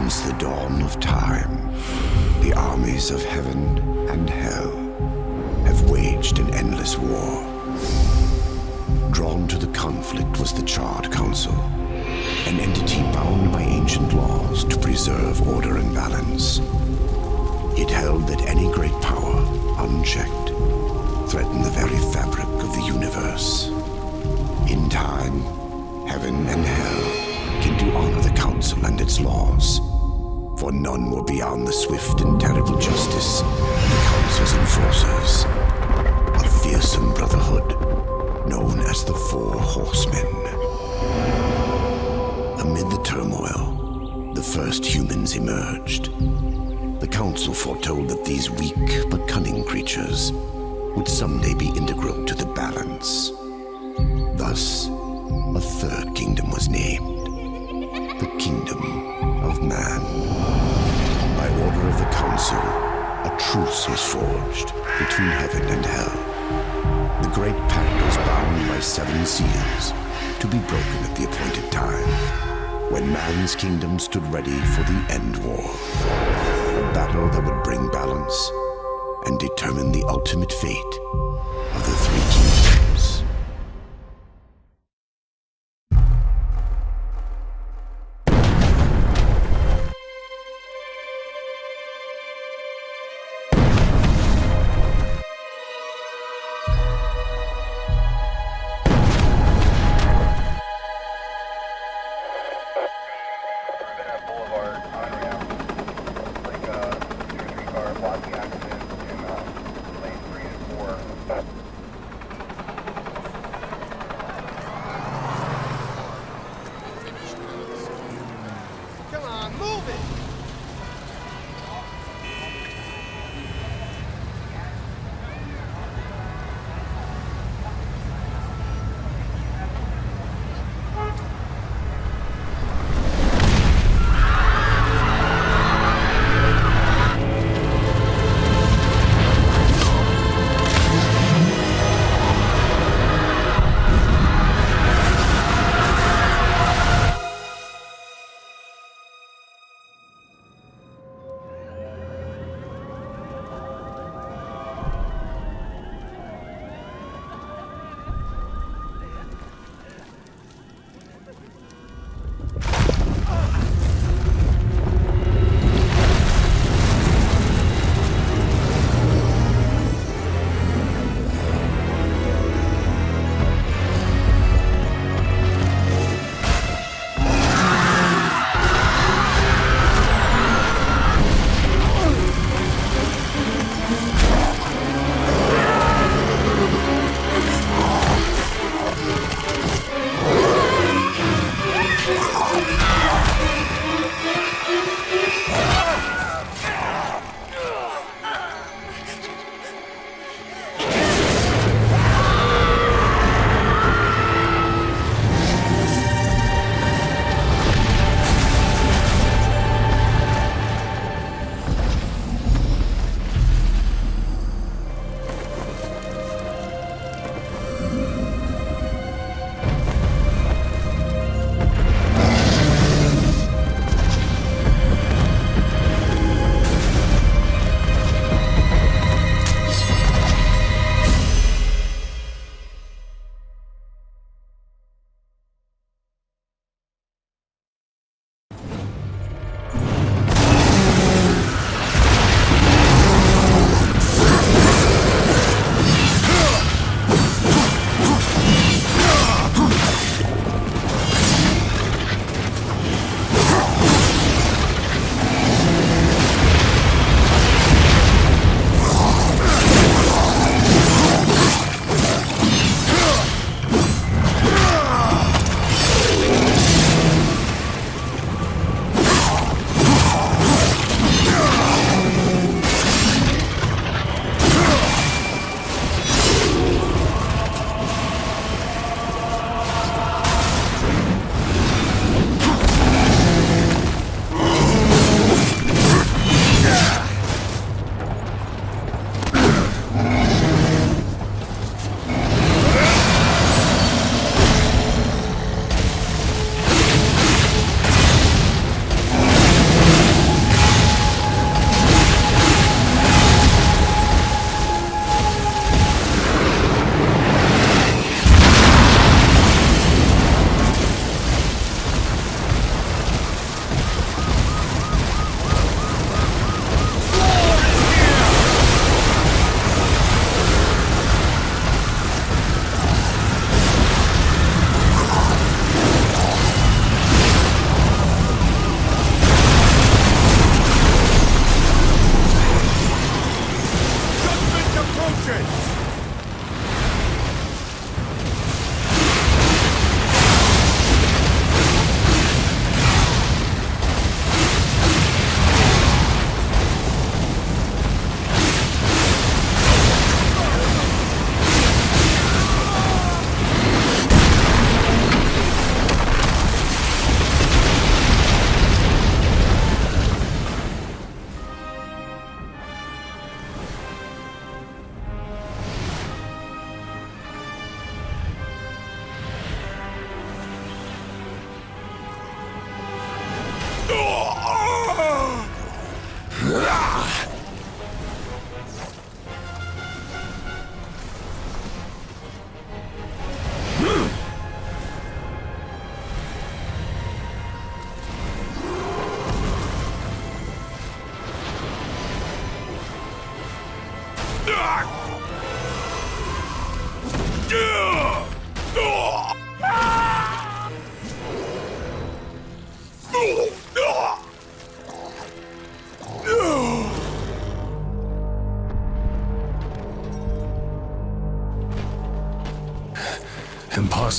Since the dawn of time, the armies of heaven and hell have waged an endless war. Drawn to the conflict was the Charred Council, an entity bound by ancient laws to preserve order and balance. It held that any great power, unchecked, threatened the very fabric of the universe. In time, heaven and hell came to honor the Council and its laws, for none were beyond the swift and terrible justice of the Council's enforcers, a fearsome brotherhood known as the Four Horsemen. Amid the turmoil, the first humans emerged. The Council foretold that these weak but cunning creatures would someday be integral to the balance. Thus, a third kingdom was named, the Kingdom of Man. By order of the Council, a truce was forged between heaven and hell. The Great Pact was bound by 7 seals, to be broken at the appointed time, when man's kingdom stood ready for the end war. A battle that would bring balance and determine the ultimate fate of the 3 kingdoms.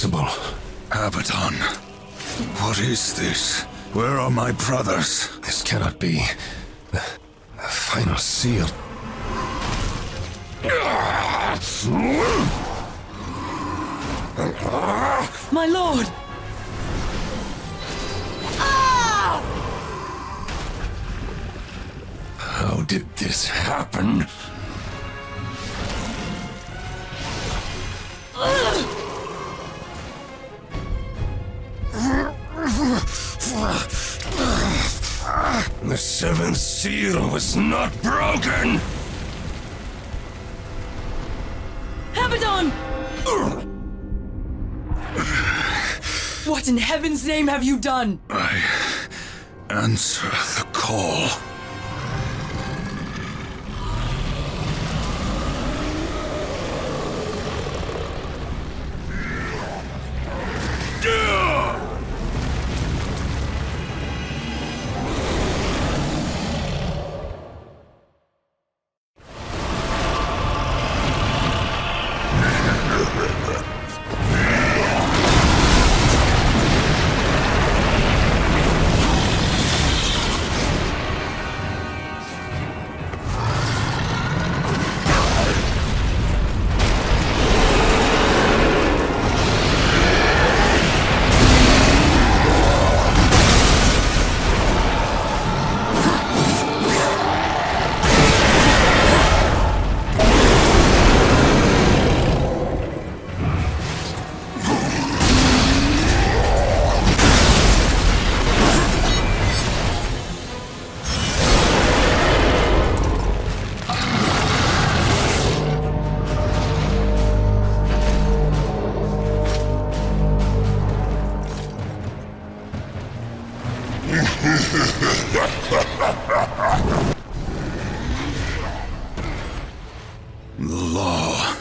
impossible. Abaddon, what is this? Where are my brothers? This cannot be. The final seal. My lord! How did this happen? The seventh seal was not broken! Abaddon! What in heaven's name have you done? I answer the call. The law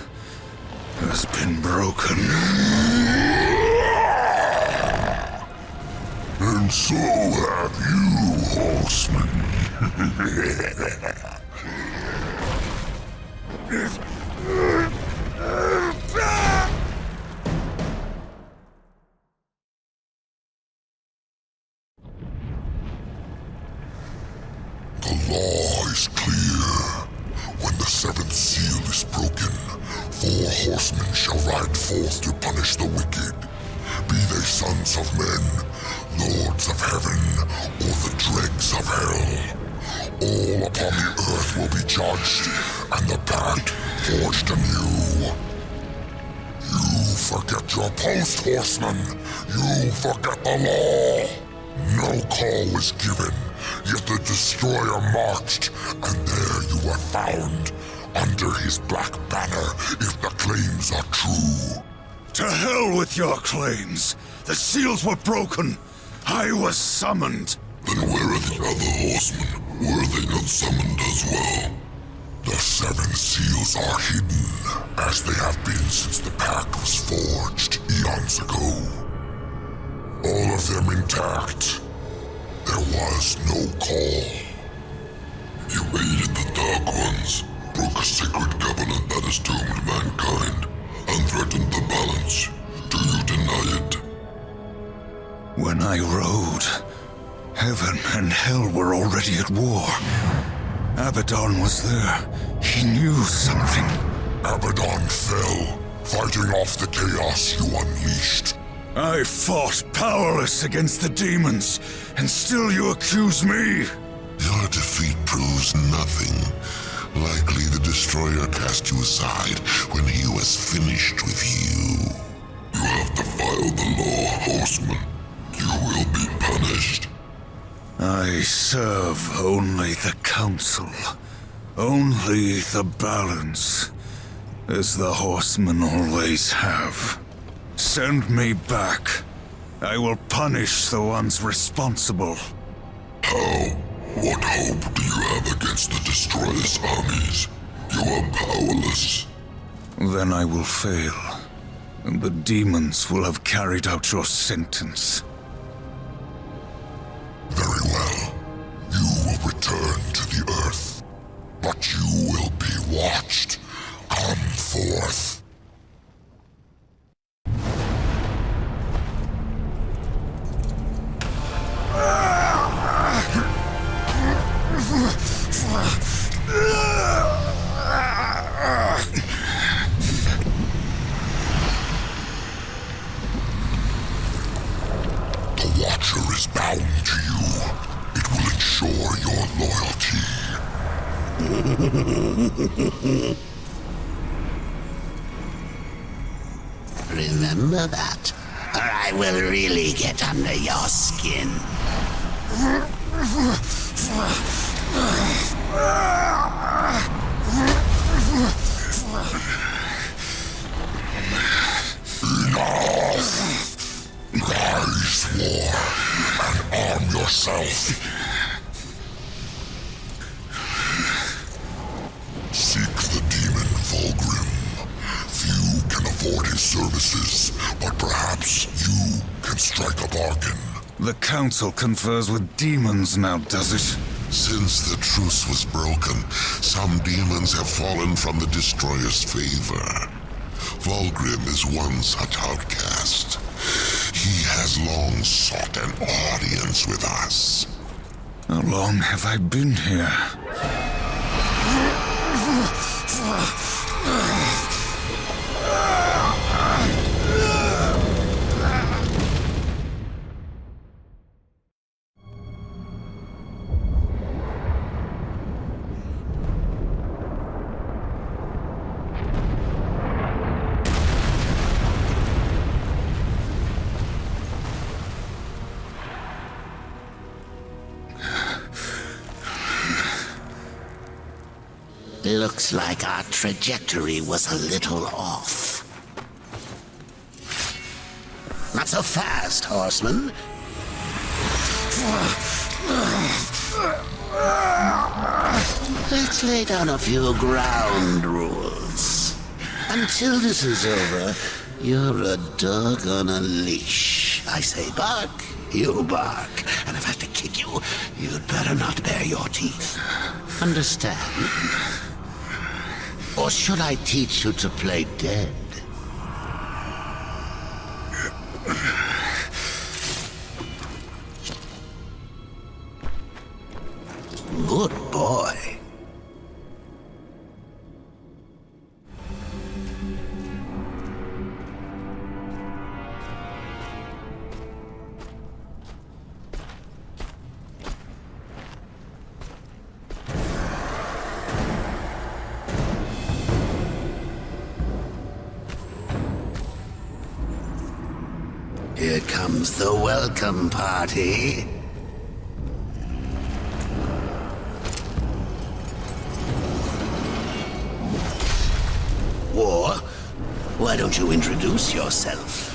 has been broken. And so have you, horseman. The law is clear. When the seventh seal is broken, 4 horsemen shall ride forth to punish the wicked, be they sons of men, lords of heaven, or the dregs of hell. All upon the earth will be judged, and the pact forged anew. You forget your post, horseman. You forget the law. No call was given, yet the destroyer marched, and there you were found, under his black banner, if the claims are true. To hell with your claims! The seals were broken! I was summoned! Then where are the other horsemen? Were they not summoned as well? The 7 seals are hidden, as they have been since the pact was forged eons ago. All of them intact. There was no call. You aided the Dark Ones, broke a sacred covenant that has doomed mankind, and threatened the balance. Do you deny it? When I rode, heaven and hell were already at war. Abaddon was there. He knew something. Abaddon fell, fighting off the chaos you unleashed. I fought powerless against the demons, and still you accuse me? Your defeat proves nothing. Likely the Destroyer cast you aside when he was finished with you. You have defiled the law, horseman. You will be punished. I serve only the Council. Only the balance. As the horsemen always have. Send me back. I will punish the ones responsible. How? What hope do you have against the Destroyer's armies? You are powerless. Then I will fail, and the demons will have carried out your sentence. Very well. You will return to the Earth. But you will be watched. Come forth. is bound to you. It will ensure your loyalty. Remember that, or I will really get under your skin. Rise, war, and arm yourself. Seek the demon Vulgrim. Few can afford his services, but perhaps you can strike a bargain. The Council confers with demons now, does it? Since the truce was broken, some demons have fallen from the Destroyer's favor. Vulgrim is one such outcast. He has long sought an audience with us. How long have I been here? Looks like our trajectory was a little off. Not so fast, horseman. Let's lay down a few ground rules. Until this is over, you're a dog on a leash. I say bark, you bark. And if I have to kick you, you'd better not bare your teeth. Understand? Or should I teach you to play dead? Good boy. Here comes the welcome party. War, why don't you introduce yourself?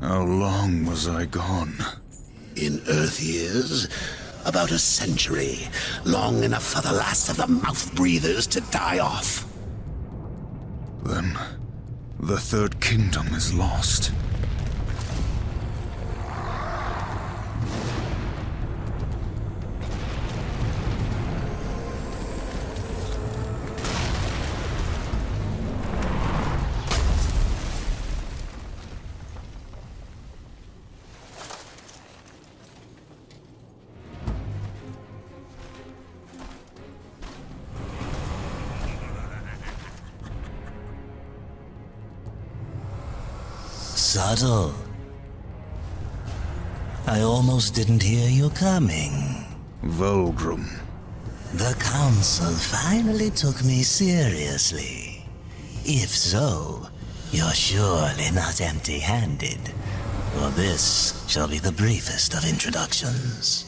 How long was I gone? In Earth years, about a century. Long enough for the last of the mouth-breathers to die off. Then, the Third Kingdom is lost. Subtle. I almost didn't hear you coming. Vulgrim. The Council finally took me seriously. If so, you're surely not empty-handed, for this shall be the briefest of introductions.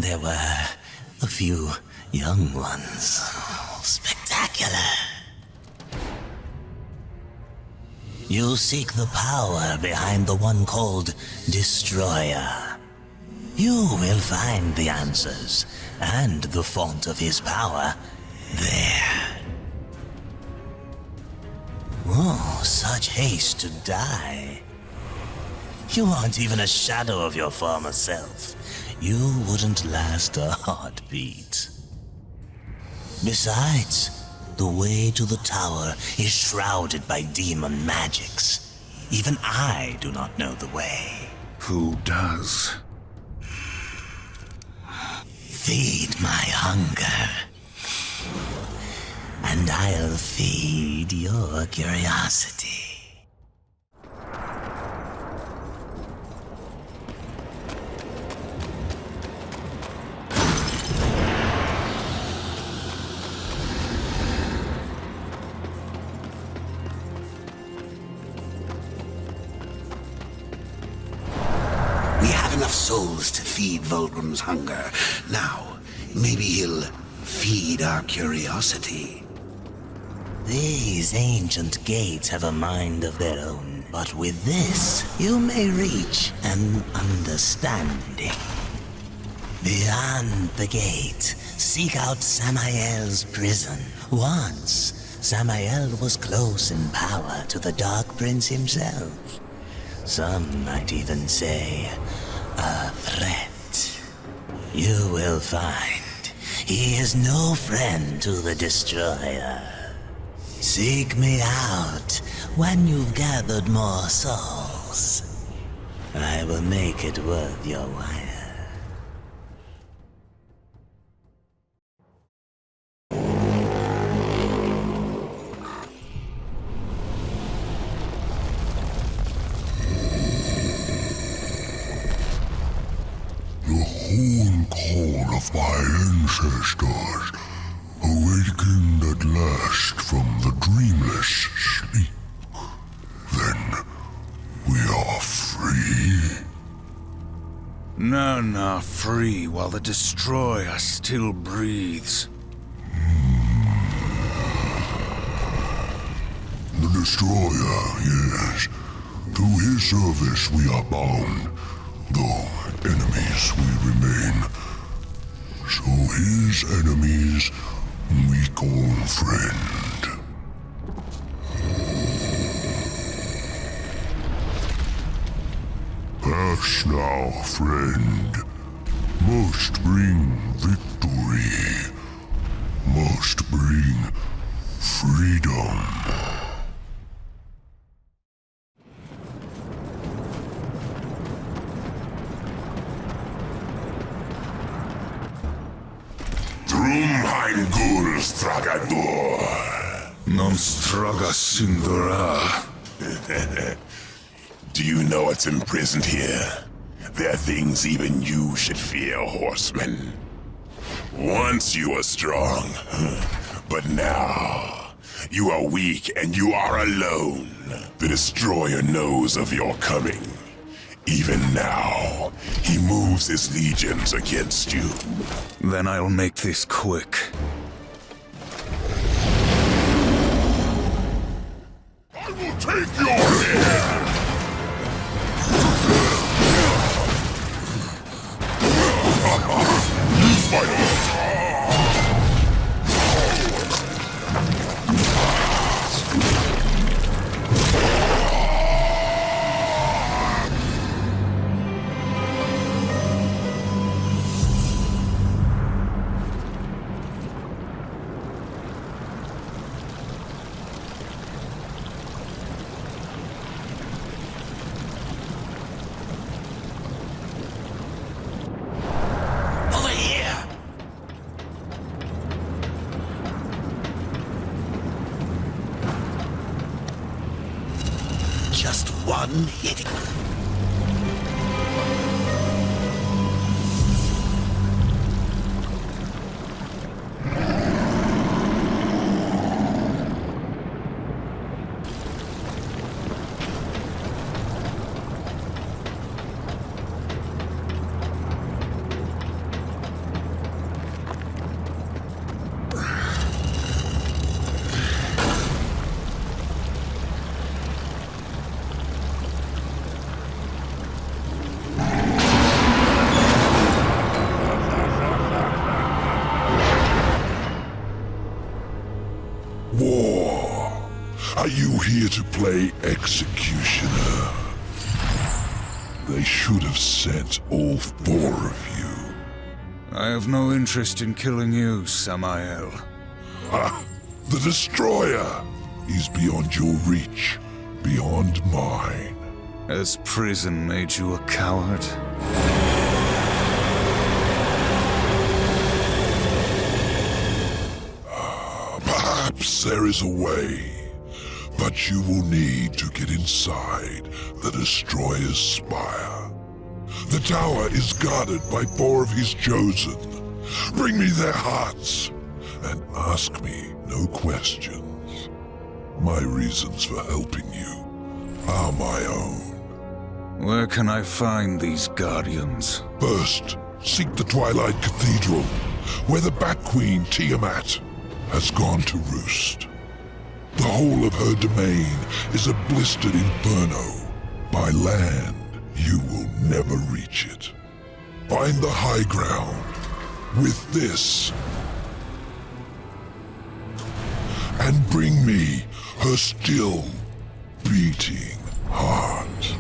there were a few young ones. Spectacular. You seek the power behind the one called Destroyer. You will find the answers and the font of his power there. Oh, such haste to die. You aren't even a shadow of your former self. You wouldn't last a heartbeat. Besides, the way to the tower is shrouded by demon magics. Even I do not know the way. Who does? Feed my hunger, and I'll feed your curiosity. We have enough souls to feed Vulgrim's hunger. Now, maybe he'll feed our curiosity. These ancient gates have a mind of their own, but with this, you may reach an understanding. Beyond the gate, seek out Samael's prison. Once, Samael was close in power to the Dark Prince himself. Some might even say, a threat. You will find he is no friend to the Destroyer. Seek me out when you've gathered more souls. I will make it worth your while. Horn call of my ancestors, awakened at last from the dreamless sleep. Then we are free. None are free while the Destroyer still breathes. The Destroyer, yes. To his service we are bound, though enemies we remain. So his enemies we call friend. Pass now, friend. Must bring victory. Must bring freedom. Ein Gul Stragador. Non straga sindora. Do you know what's imprisoned here? There are things even you should fear, horseman. Once you were strong, but now you are weak and you are alone. The Destroyer knows of your coming. Even now, he moves his legions against you. Then I'll make this quick. I will take your head! You fight! Just one hit. Are you here to play executioner? They should have sent all 4 of you. I have no interest in killing you, Samael. Ah, the Destroyer! He's beyond your reach, beyond mine. Has prison made you a coward? Perhaps there is a way. But you will need to get inside the Destroyer's spire. The tower is guarded by 4 of his chosen. Bring me their hearts, and ask me no questions. My reasons for helping you are my own. Where can I find these guardians? First, seek the Twilight Cathedral, where the Bat Queen Tiamat has gone to roost. The whole of her domain is a blistered inferno. By land, you will never reach it. Find the high ground with this, and bring me her still beating heart.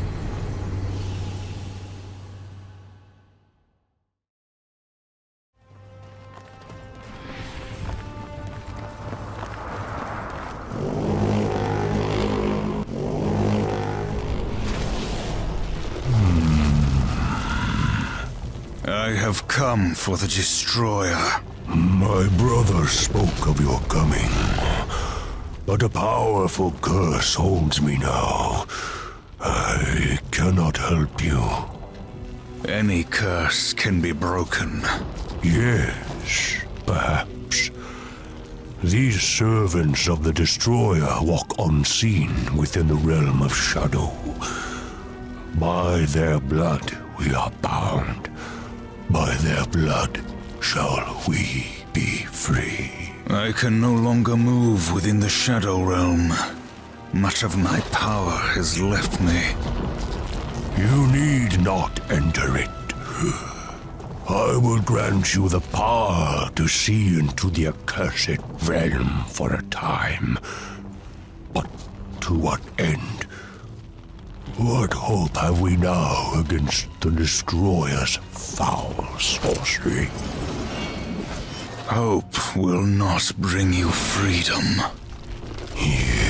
I have come for the Destroyer. My brother spoke of your coming, but a powerful curse holds me now. I cannot help you. Any curse can be broken. Yes, perhaps. These servants of the Destroyer walk unseen within the realm of shadow. By their blood we are bound. By their blood shall we be free. I can no longer move within the Shadow Realm. Much of my power has left me. You need not enter it. I will grant you the power to see into the accursed realm for a time. But to what end? What hope have we now against the Destroyer's foul sorcery? Hope will not bring you freedom. Yes.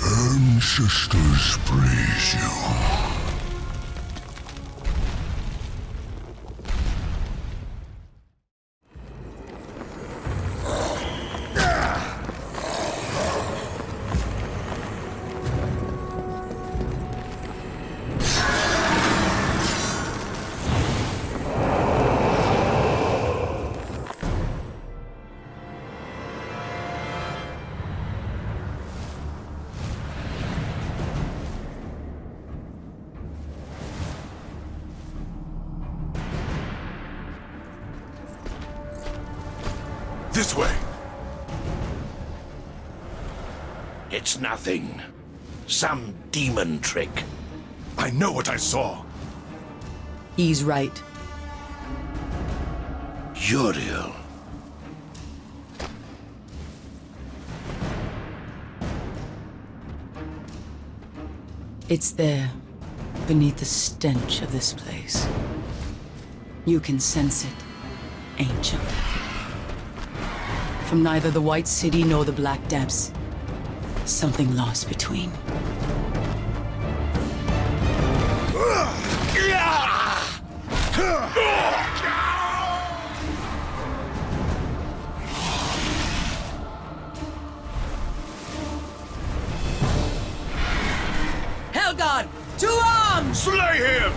Ancestors praise you. This way! It's nothing. Some demon trick. I know what I saw. He's right. Uriel. It's there, beneath the stench of this place. You can sense it, Angel. From neither the White City nor the Black Depths, something lost between. Helgod, to arms! Slay him!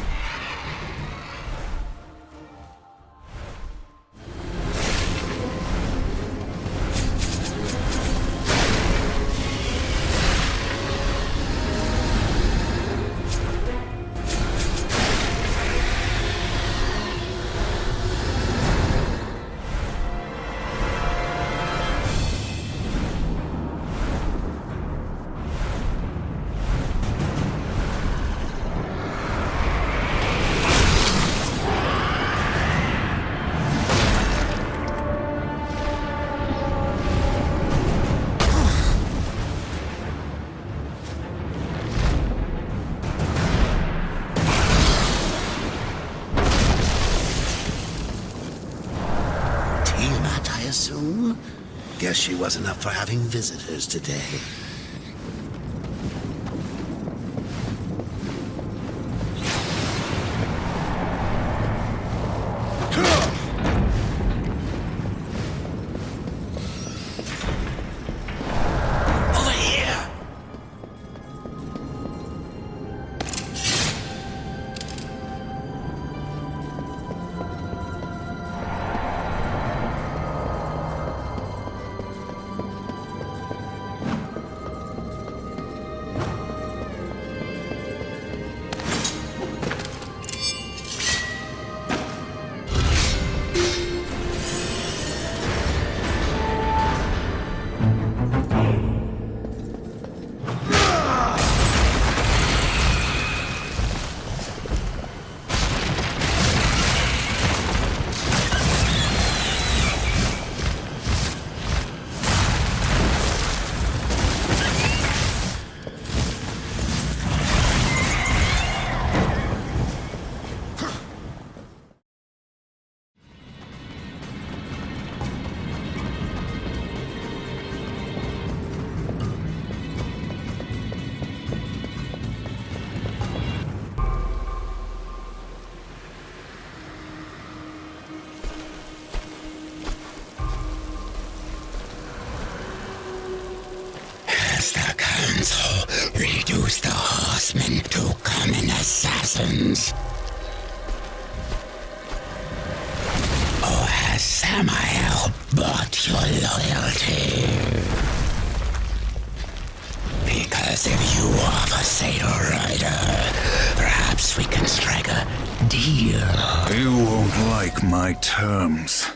I assume? Guess she wasn't up for having visitors today. Reduce the horsemen to common assassins. Or has Samael bought your loyalty? Because if you offer Satyr Rider, perhaps we can strike a deal. You won't like my terms.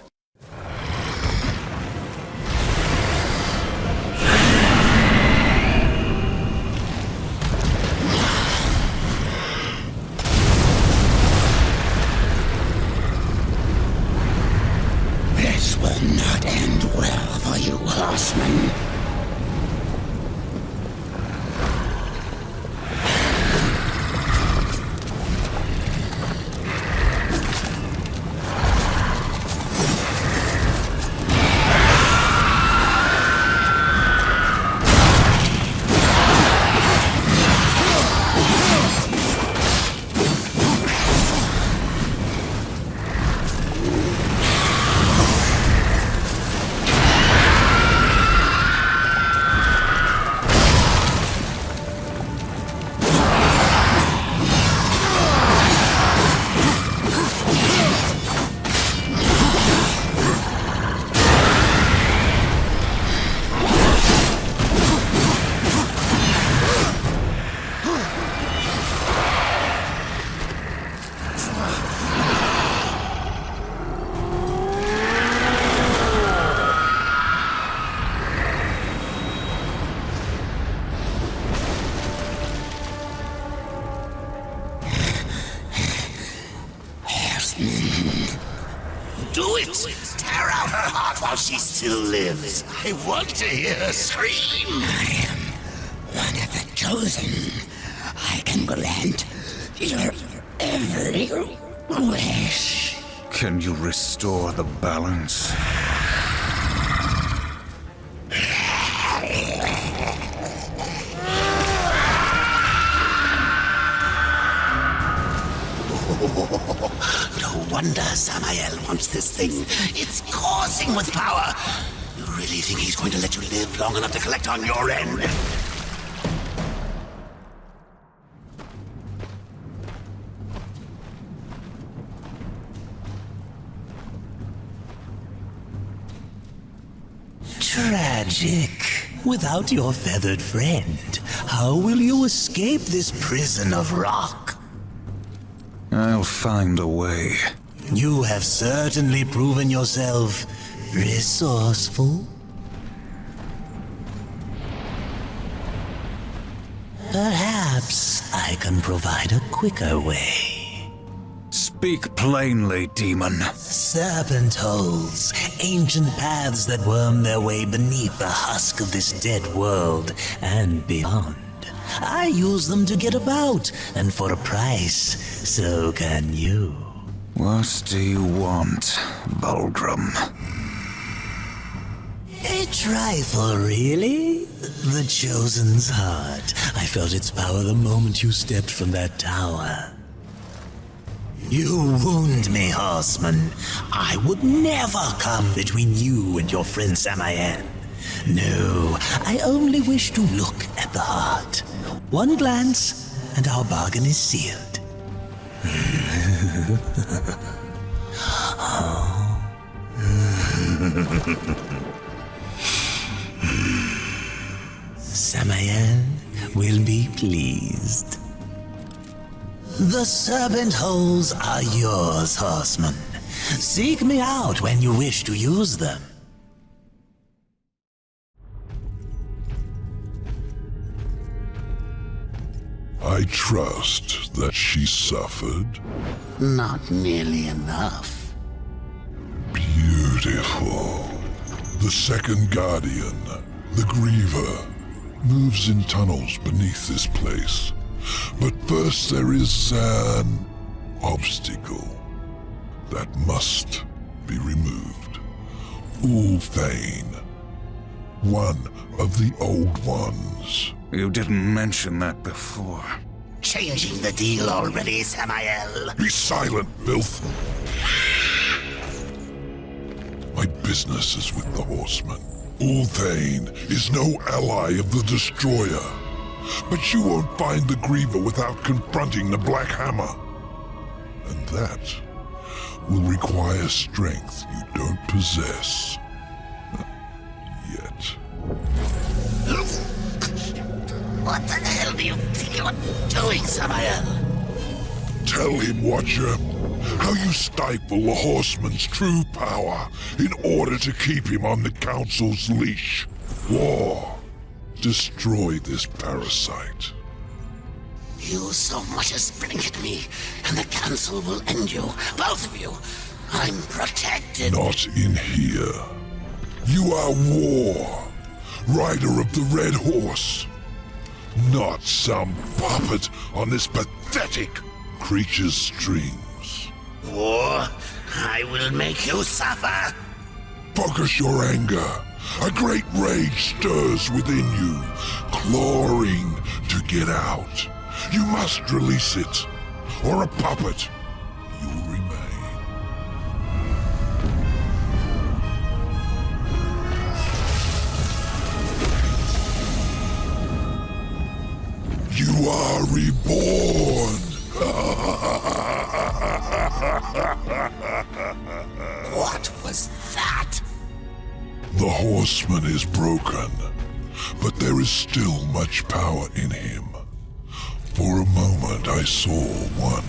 Will not end well for you, horsemen. Do it! Tear out her heart while she still lives. I want to hear her scream. I am one of the chosen. I can grant your every wish. Can you restore the balance? No wonder Samael wants this thing. It's coursing with power. You really think he's going to let you live long enough to collect on your end? Tragic. Without your feathered friend, how will you escape this prison of rock? I'll find a way. You have certainly proven yourself resourceful. Perhaps I can provide a quicker way. Speak plainly, demon. Serpent holes, ancient paths that worm their way beneath the husk of this dead world and beyond. I use them to get about, and for a price, so can you. What do you want, Baldrum? trifle, really. The Chosen's heart. I felt its power the moment you stepped from that tower. You wound me, horseman. I would never come between you and your friend Samael. No, I only wish to look at the heart. One glance, and our bargain is sealed. Samael will be pleased. The serpent holes are yours, horseman. Seek me out when you wish to use them. I trust that she suffered. Not nearly enough. Beautiful. The second guardian, the Griever, moves in tunnels beneath this place. But first there is an obstacle that must be removed. Ulthane, one of the old ones. You didn't mention that before. Changing the deal already, Samael. Be silent, filth. My business is with the horseman. Ulthane is no ally of the Destroyer. But you won't find the Griever without confronting the Black Hammer. And that will require strength you don't possess. Yet. What the hell do you think you're doing, Samael? Tell him, Watcher, how you stifle the horseman's true power in order to keep him on the Council's leash. War. Destroy this parasite. You so much as blink at me, and the Council will end you, both of you. I'm protected. Not in here. You are War, rider of the Red Horse. Not some puppet on this pathetic creature's strings. War, I will make you suffer. Focus your anger. A great rage stirs within you, clawing to get out. You must release it, or a puppet, you'll remain. You are reborn. What was that? The horseman is broken, but there is still much power in him. For a moment I saw one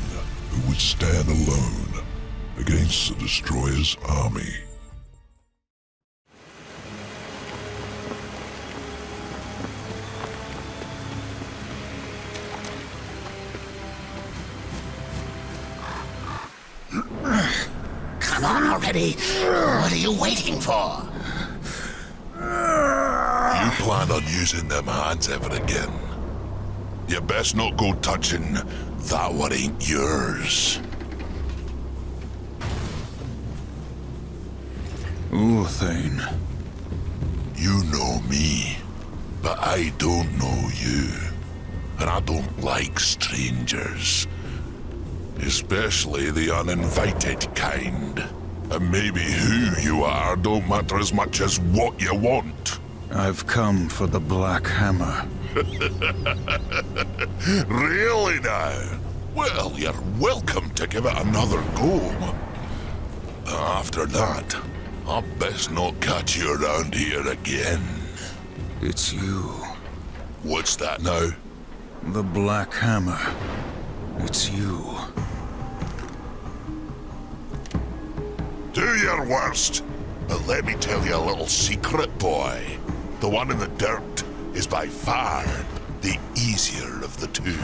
who would stand alone against the Destroyer's army. Come on already. What are you waiting for? You plan on using them hands ever again? You best not go touching that what ain't yours. Ulthane. You know me, but I don't know you. And I don't like strangers. Especially the uninvited kind. And maybe who you are don't matter as much as what you want. I've come for the Black Hammer. Really now? Well, you're welcome to give it another go. After that, I'd best not catch you around here again. It's you. What's that now? The Black Hammer. It's you. Do your worst, but let me tell you a little secret, boy. The one in the dirt is by far the easier of the two.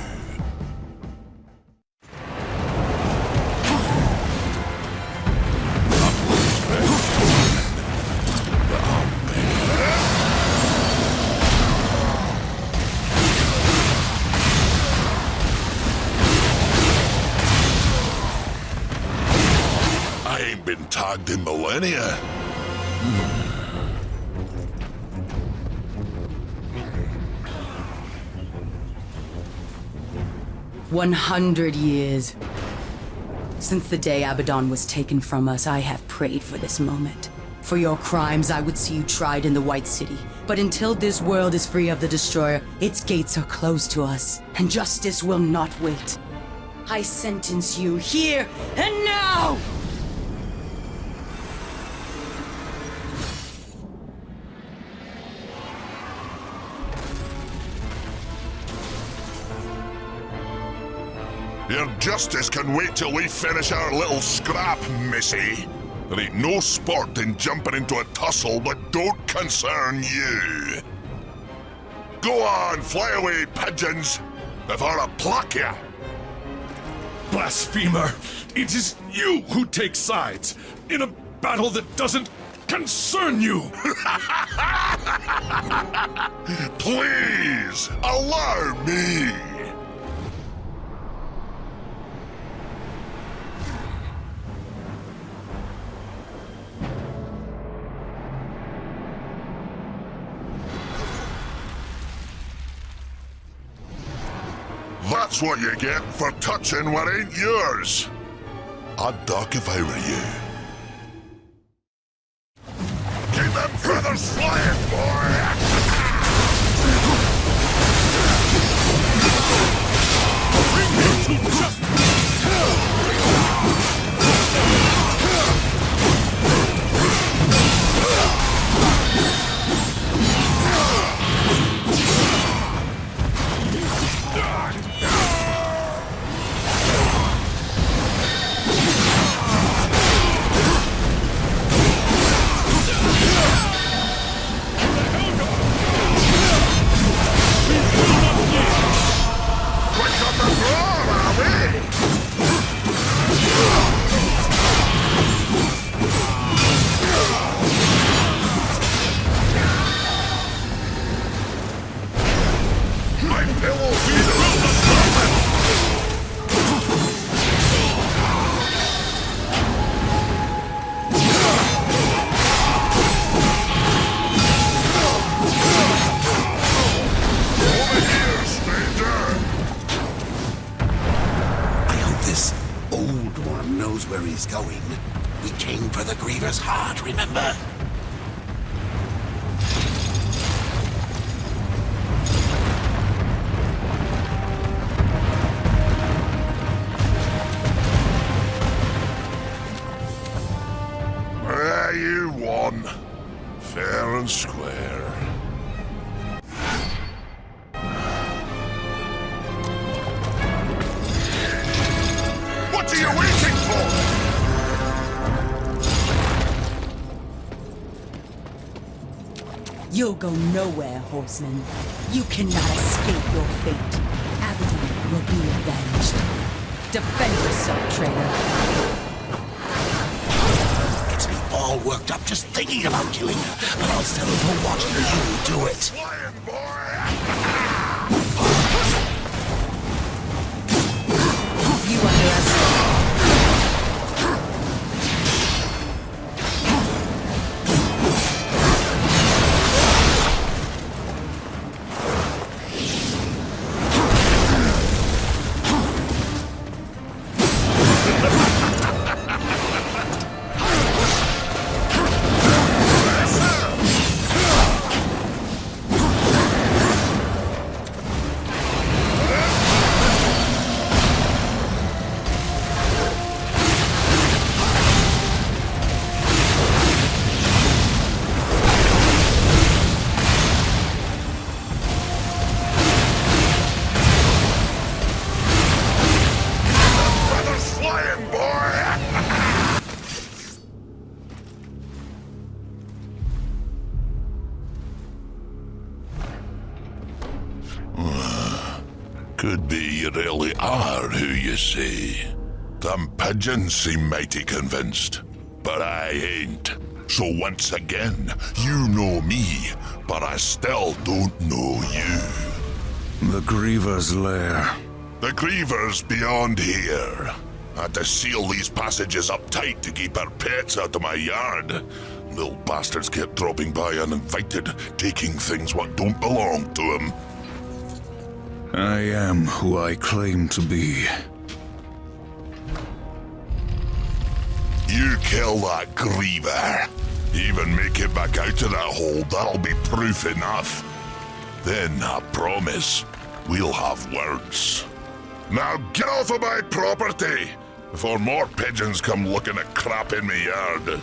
I ain't been tagged in millennia. 100 years. Since the day Abaddon was taken from us, I have prayed for this moment. For your crimes, I would see you tried in the White City. But until this world is free of the Destroyer, its gates are closed to us, and justice will not wait. I sentence you here and now! Your justice can wait till we finish our little scrap, missy. There ain't no sport in jumping into a tussle that don't concern you. Go on, fly away, pigeons, before I pluck ya. Blasphemer! It is you who take sides in a battle that doesn't concern you! Please, allow me. That's what you get for touching what ain't yours. I'd duck if I were you. Keep them feathers flying, boy! Where he's going. We came for the Griever's heart, remember? You won. Fair and square. What are you waiting for? You'll go nowhere, horseman. You cannot escape your fate. Abaddon will be avenged. Defend yourself, traitor. Gets me all worked up just thinking about killing her, but I'll settle for watching you do it. Flying, boy! You underestimate. Could be you really are who you say. Them pigeons seem mighty convinced, but I ain't. So once again, you know me, but I still don't know you. The Griever's lair. The Griever's beyond here. I had to seal these passages up tight to keep our pets out of my yard. Little bastards kept dropping by uninvited, taking things what don't belong to them. I am who I claim to be. You kill that griever. Even make it back out of that hole, that'll be proof enough. Then, I promise, we'll have words. Now get off of my property, before more pigeons come looking at crap in me yard.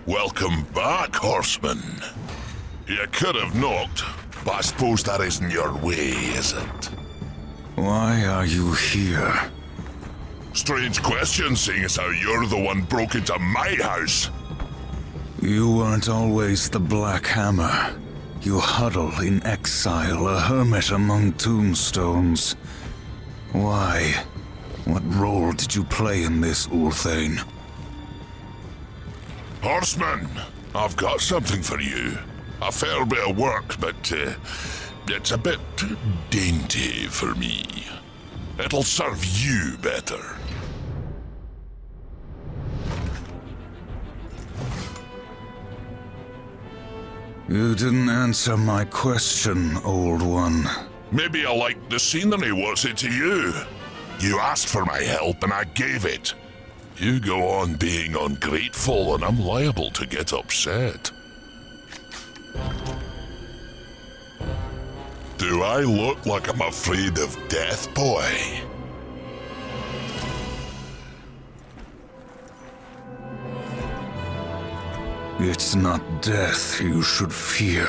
Welcome back, horseman. You could have knocked, but I suppose that isn't your way, is it? Why are you here? Strange question, seeing as how you're the one broke into my house. You weren't always the Black Hammer. You huddle in exile, a hermit among tombstones. Why? What role did you play in this, Ulthane? Horseman, I've got something for you. A fair bit of work, but it's a bit dainty for me. It'll serve you better. You didn't answer my question, old one. Maybe I liked the scenery, what's it to you? You asked for my help and I gave it. You go on being ungrateful and I'm liable to get upset. Do I look like I'm afraid of death, boy? It's not death you should fear.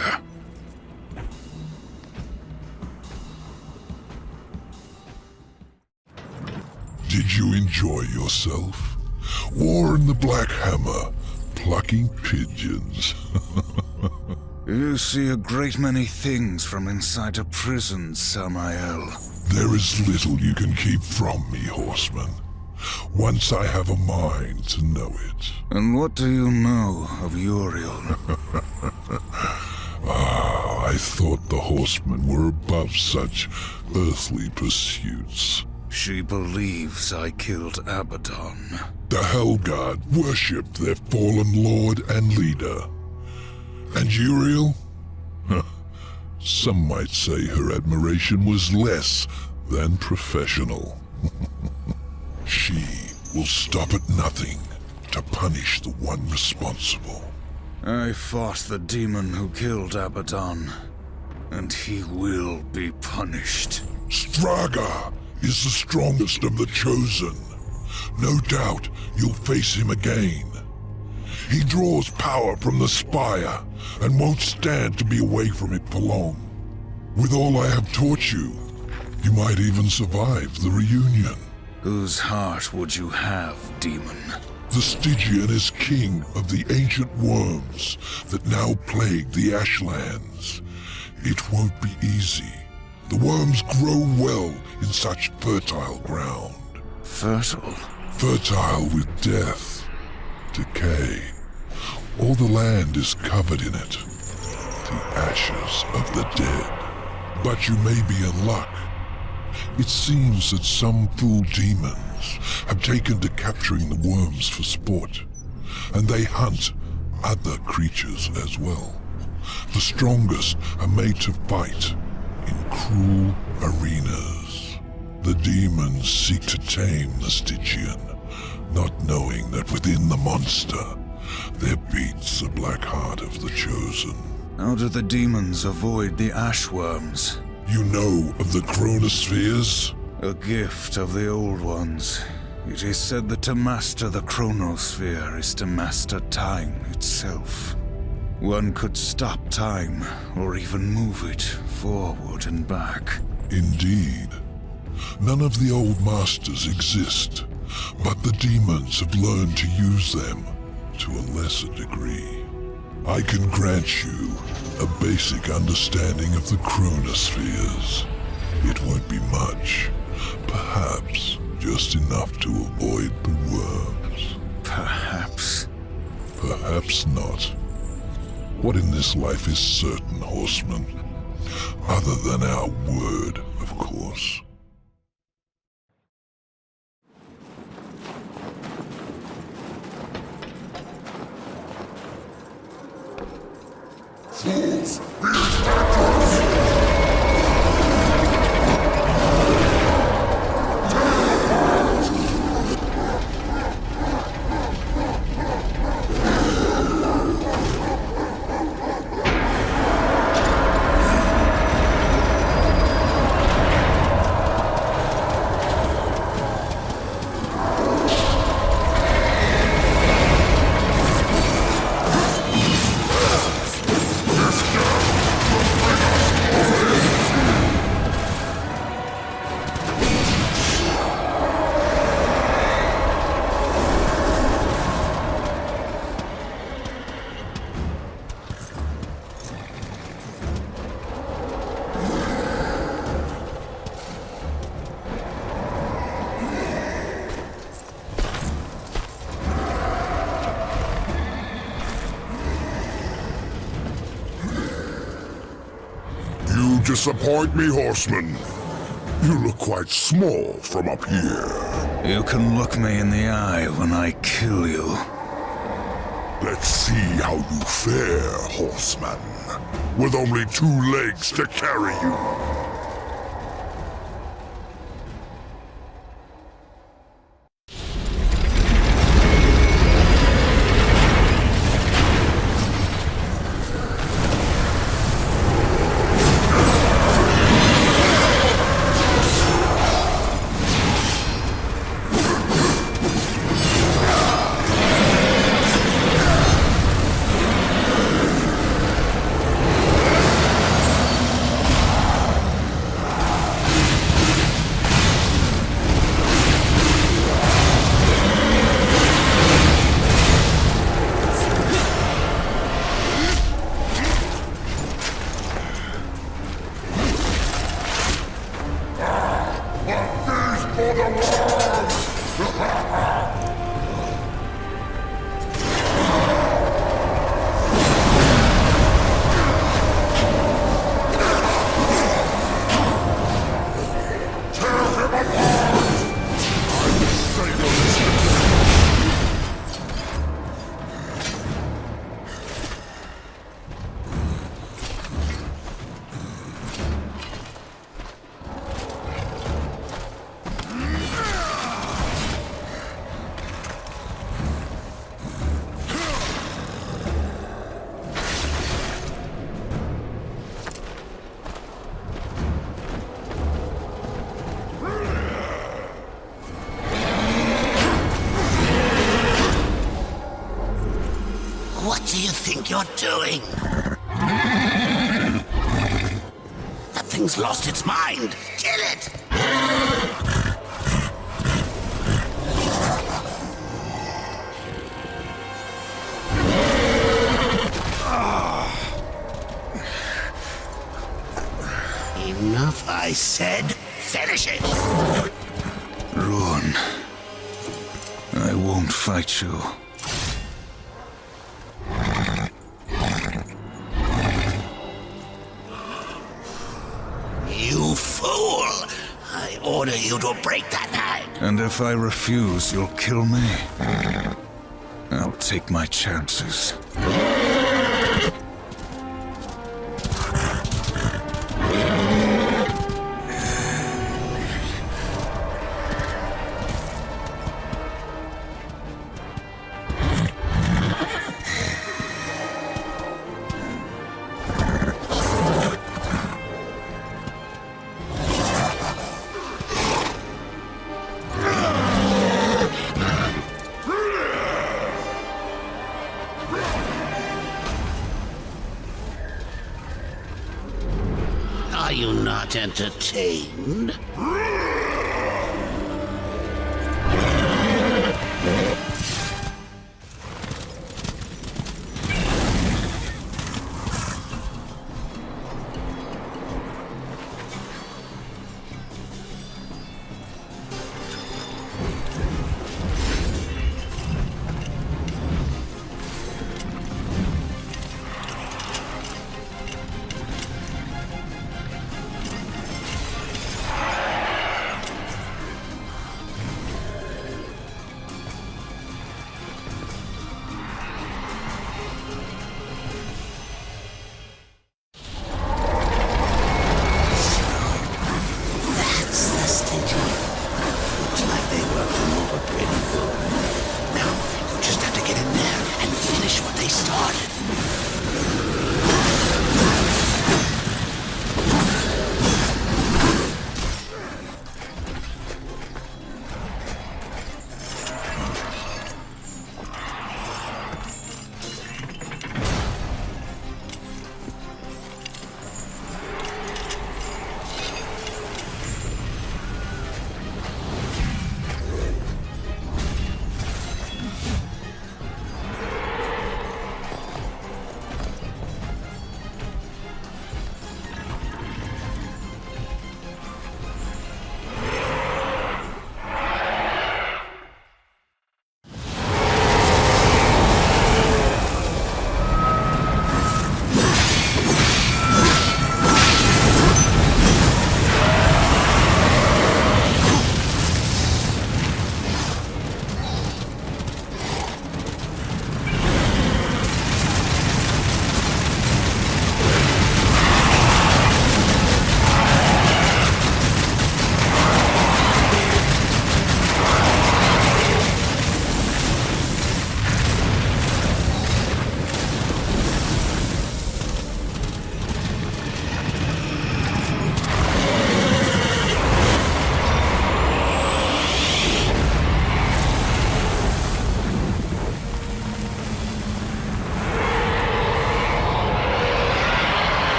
Did you enjoy yourself? War in the Black Hammer, plucking pigeons. You see a great many things from inside a prison, Samael. There is little you can keep from me, horseman. Once I have a mind to know it. And what do you know of Uriel? I thought the horsemen were above such earthly pursuits. She believes I killed Abaddon. The Hellguard worshipped their fallen lord and leader. And Uriel? Some might say her admiration was less than professional. She will stop at nothing to punish the one responsible. I fought the demon who killed Abaddon, and he will be punished. Straga is the strongest of the Chosen. No doubt you'll face him again. He draws power from the spire and won't stand to be away from it for long. With all I have taught you, you might even survive the reunion. Whose heart would you have, demon? The Stygian is king of the ancient worms that now plague the Ashlands. It won't be easy. The worms grow well in such fertile ground. Fertile? Fertile with death, decay. All the land is covered in it. The ashes of the dead. But you may be in luck. It seems that some fool demons have taken to capturing the worms for sport, and they hunt other creatures as well. The strongest are made to fight in cruel arenas. The demons seek to tame the Stygian, not knowing that within the monster there beats the black heart of the Chosen. How do the demons avoid the ashworms? You know of the chronospheres? A gift of the old ones. It is said that to master the chronosphere is to master time itself. One could stop time, or even move it forward and back. Indeed. None of the old masters exist, but the demons have learned to use them to a lesser degree. I can grant you a basic understanding of the chronospheres. It won't be much, perhaps just enough to avoid the worms. Perhaps. Perhaps not. What in this life is certain, horseman? Other than our word, of course. Fools! You disappoint me, horseman. You look quite small from up here. You can look me in the eye when I kill you. Let's see how you fare, horseman, with only 2 legs to carry you. you're doing? That thing's lost its mind. Kill it! Enough, I said. Finish it! Ruin. I won't fight you. You fool! I order you to break that hand! And if I refuse, you'll kill me? I'll take my chances. Are you not entertained?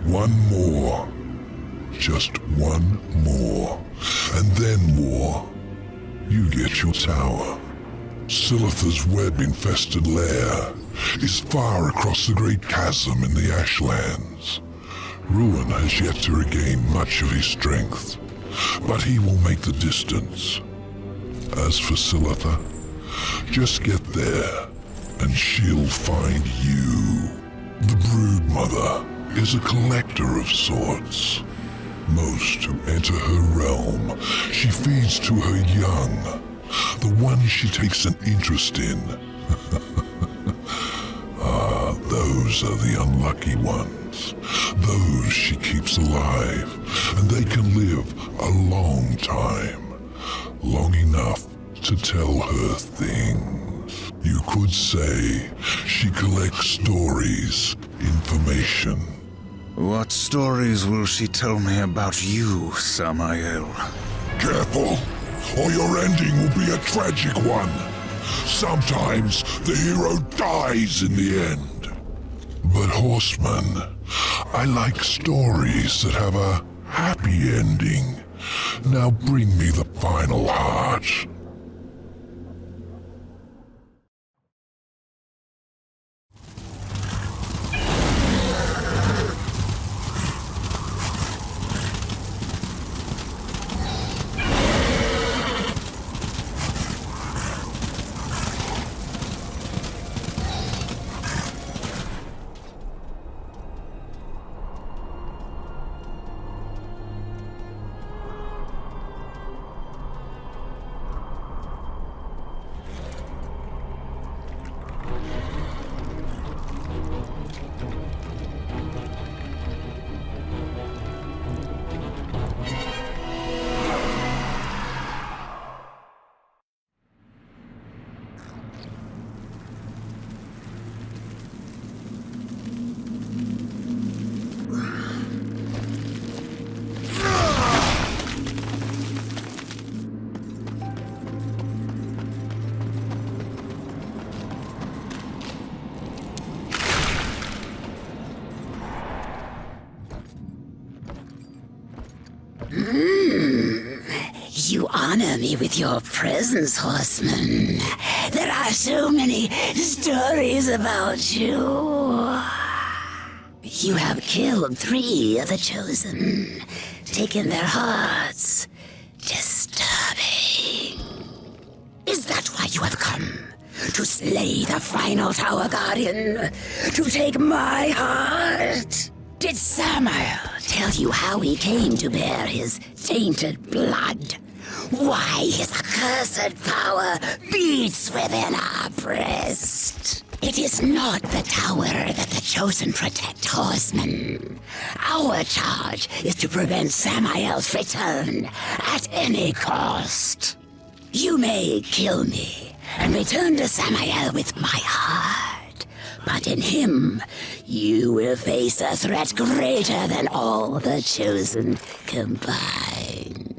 One more. Just one more. And then more. You get your tower. Silitha's web-infested lair is far across the great chasm in the Ashlands. Ruin has yet to regain much of his strength, but he will make the distance. As for Silitha, just get there, and she'll find you. The Broodmother is a collector of sorts. Most who enter her realm, she feeds to her young, the ones she takes an interest in. Those are the unlucky ones. Those she keeps alive, and they can live a long time. Long enough to tell her things. You could say she collects stories, information. What stories will she tell me about you, Samael? Careful, or your ending will be a tragic one. Sometimes the hero dies in the end. But horseman, I like stories that have a happy ending. Now bring me the final heart. You honor me with your presence, horseman. There are so many stories about you. You have killed 3 of the chosen, taken their hearts. Disturbing. Is that why you have come? To slay the final Tower Guardian? To take my heart? Did Samael tell you how he came to bear his tainted blood? Why his accursed power beats within our breast? It is not the tower that the chosen protect, horsemen. Our charge is to prevent Samael's return at any cost. You may kill me and return to Samael with my heart, but in him, you will face a threat greater than all the chosen combined.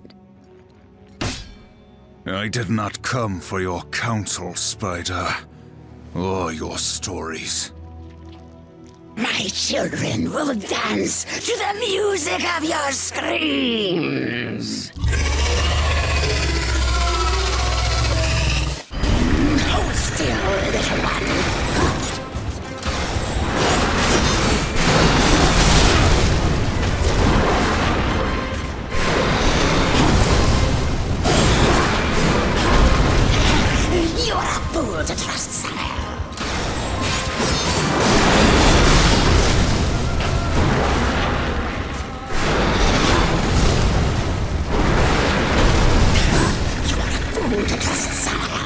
I did not come for your counsel, Spider, or your stories. My children will dance to the music of your screams. Hold still, little one. You're a fool to trust Samael. You are a fool to trust Samael.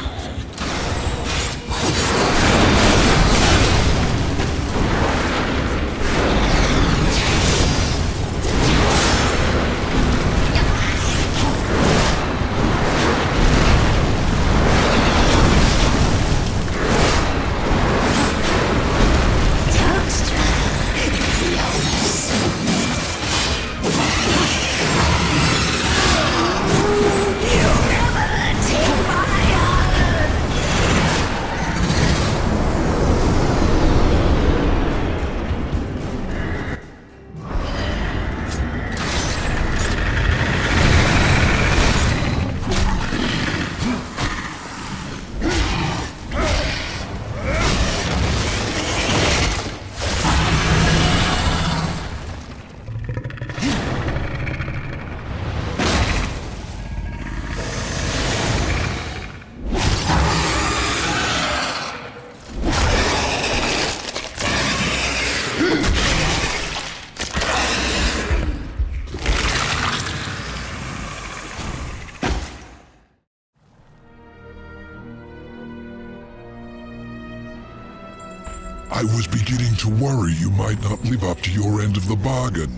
I was beginning to worry you might not live up to your end of the bargain.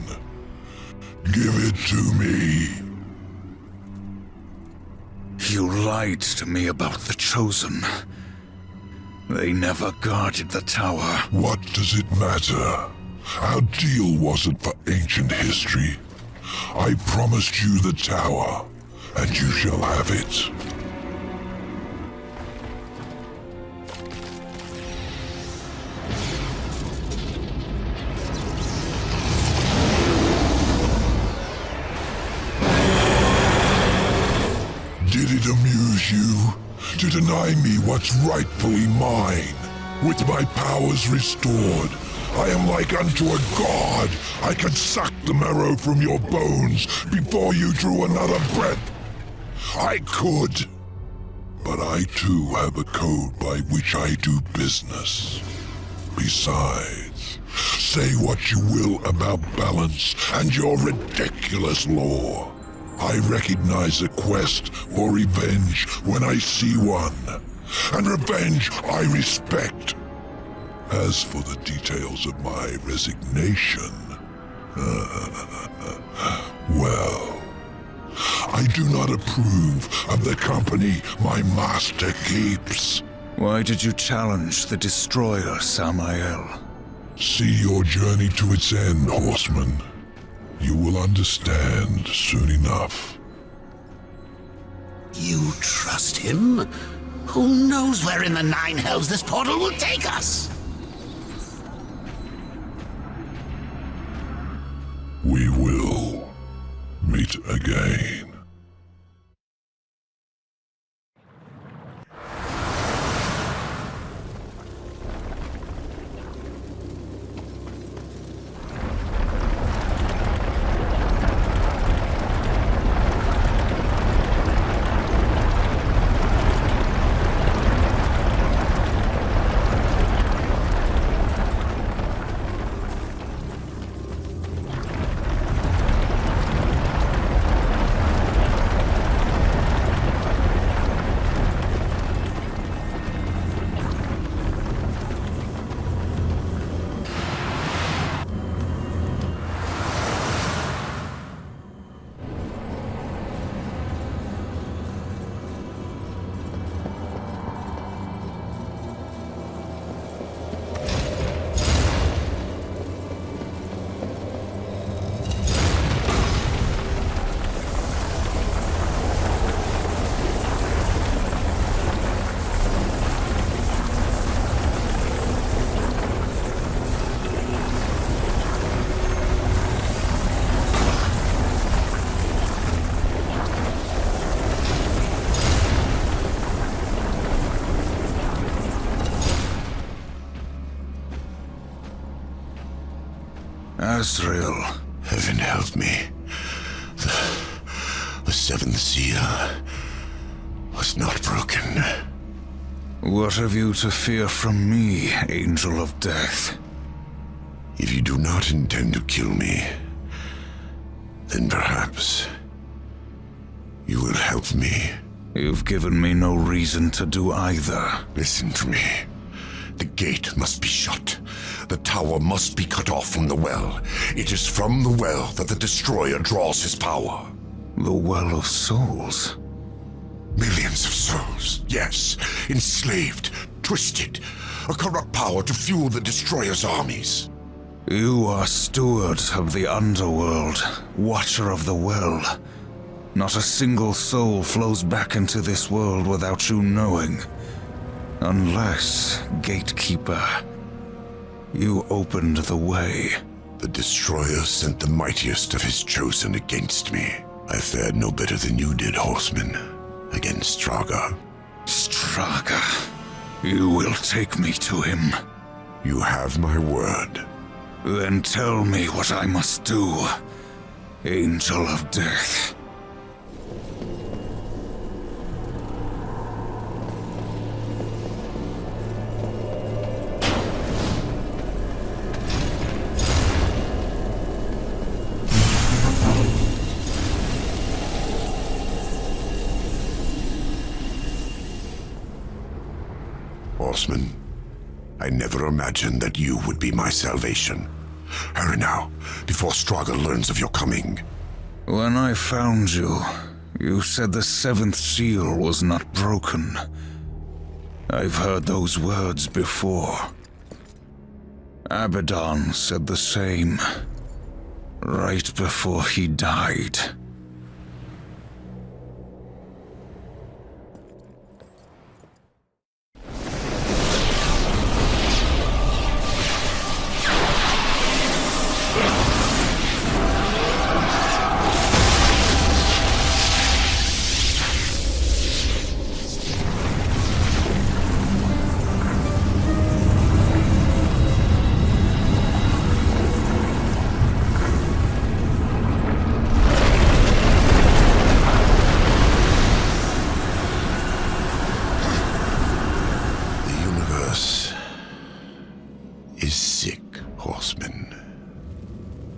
Give it to me. You lied to me about the Chosen. They never guarded the tower. What does it matter? Our deal wasn't for ancient history. I promised you the tower, and you shall have it. Did it amuse you to deny me what's rightfully mine? With my powers restored, I am like unto a god. I can suck the marrow from your bones before you drew another breath. I could. But I too have a code by which I do business. Besides, say what you will about balance and your ridiculous law. I recognize a quest for revenge when I see one, and revenge I respect. As for the details of my resignation, well, I do not approve of the company my master keeps. Why did you challenge the destroyer, Samael? See your journey to its end, horseman. You will understand soon enough. You trust him? Who knows where in the nine hells this portal will take us? We will meet again. Azrael. Heaven help me. The seventh seal was not broken. What have you to fear from me, Angel of Death? If you do not intend to kill me, then perhaps you will help me. You've given me no reason to do either. Listen to me. The gate must be shut. The tower must be cut off from the well. It is from the well that the Destroyer draws his power. The Well of Souls? Millions of souls, yes. Enslaved, twisted. A corrupt power to fuel the Destroyer's armies. You are steward of the underworld, watcher of the well. Not a single soul flows back into this world without you knowing. Unless, gatekeeper, you opened the way. The Destroyer sent the mightiest of his chosen against me. I fared no better than you did, horseman, against Straga. Straga? You will take me to him. You have my word. Then tell me what I must do, Angel of Death. Horseman, I never imagined that you would be my salvation. Hurry now, before Straga learns of your coming. When I found you, you said the seventh seal was not broken. I've heard those words before. Abaddon said the same, right before he died.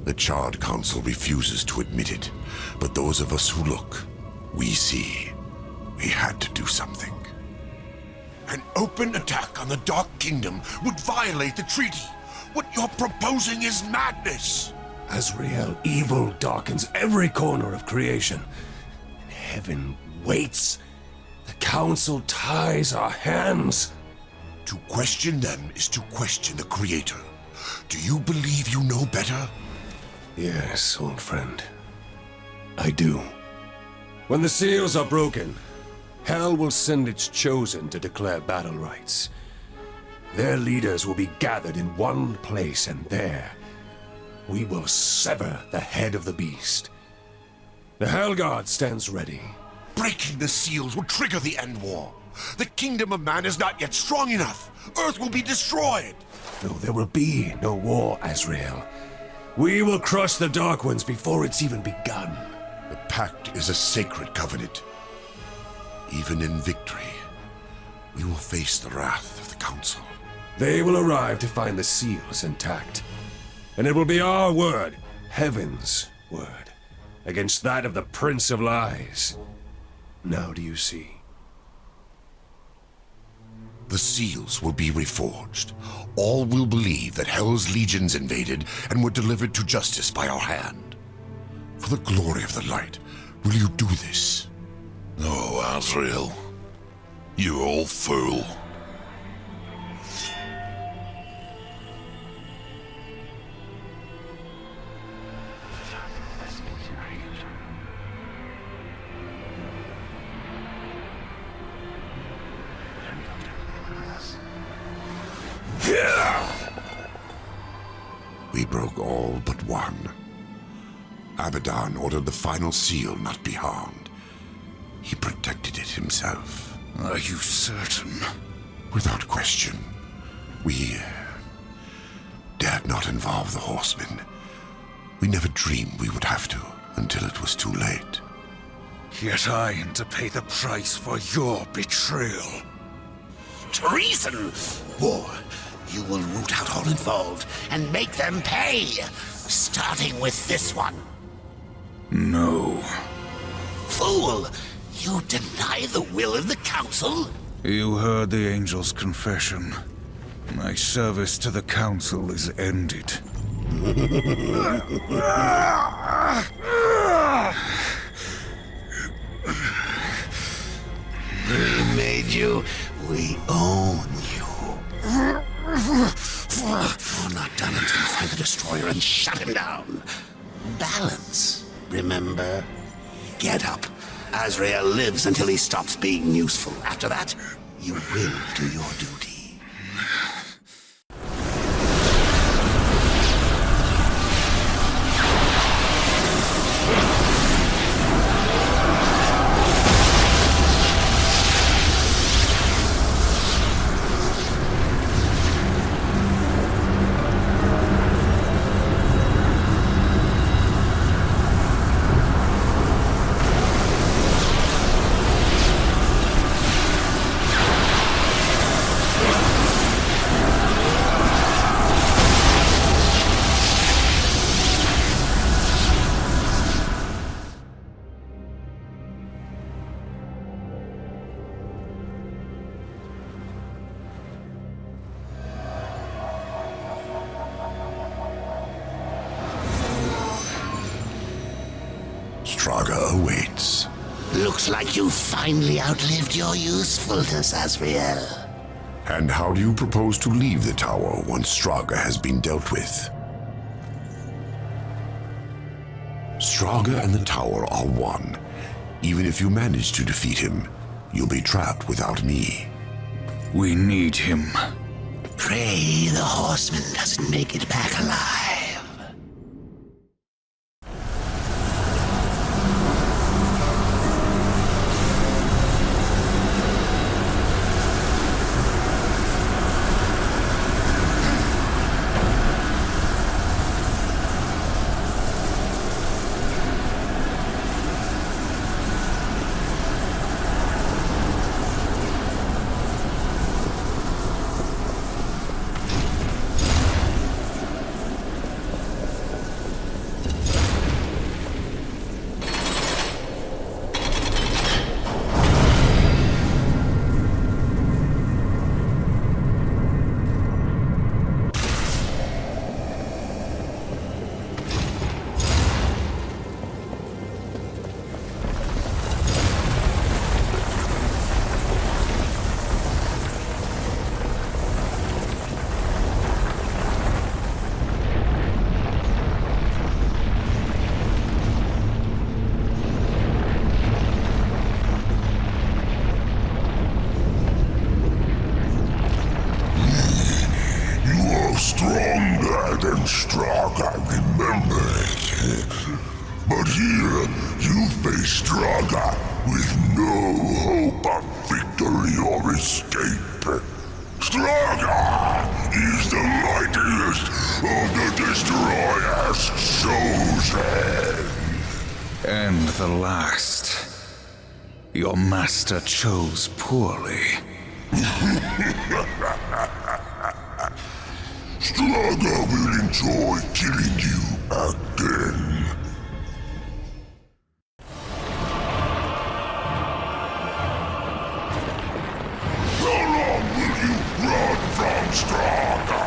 The Charred Council refuses to admit it, but those of us who look, we see. We had to do something. An open attack on the Dark Kingdom would violate the treaty. What you're proposing is madness. Azrael, evil darkens every corner of creation. And heaven waits. The Council ties our hands. To question them is to question the Creator. Do you believe you know better? Yes, old friend. I do. When the seals are broken, Hell will send its chosen to declare battle rights. Their leaders will be gathered in one place, and there we will sever the head of the beast. The Hellguard stands ready. Breaking the seals will trigger the end war. The kingdom of man is not yet strong enough. Earth will be destroyed. No, there will be no war, Azrael. We will crush the Dark Ones before it's even begun. The pact is a sacred covenant. Even in victory, we will face the wrath of the Council. They will arrive to find the seals intact. And it will be our word, Heaven's word, against that of the Prince of Lies. Now do you see? The seals will be reforged. All will believe that Hell's legions invaded and were delivered to justice by our hand. For the glory of the light, will you do this? No, Azrael. You old fool. We broke all but one. Abaddon ordered the final seal not be harmed. He protected it himself. Are you certain? Without question. We dared not involve the horsemen. We never dreamed we would have to, until it was too late. Yet I am to pay the price for your betrayal. Treason! War. You will root out all involved and make them pay, starting with this one. No. Fool! You deny the will of the Council? You heard the Angel's confession. My service to the Council is ended. We made you. We own you. You're not done until you find the Destroyer and shut him down. Balance, remember? Get up. Azrael lives until he stops being useful. After that, you will do your duty. Straga awaits. Looks like you finally outlived your usefulness, Azrael. And how do you propose to leave the tower once Straga has been dealt with? Straga and the tower are one. Even if you manage to defeat him, you'll be trapped without me. We need him. Pray the horseman doesn't make it back alive. Stronger than Straga, remember it. But here, you face Straga with no hope of victory or escape. Straga is the mightiest of the Destroyer's chosen. And the last. Your master chose poorly. Straga will enjoy killing you again. How long will you run from Straga?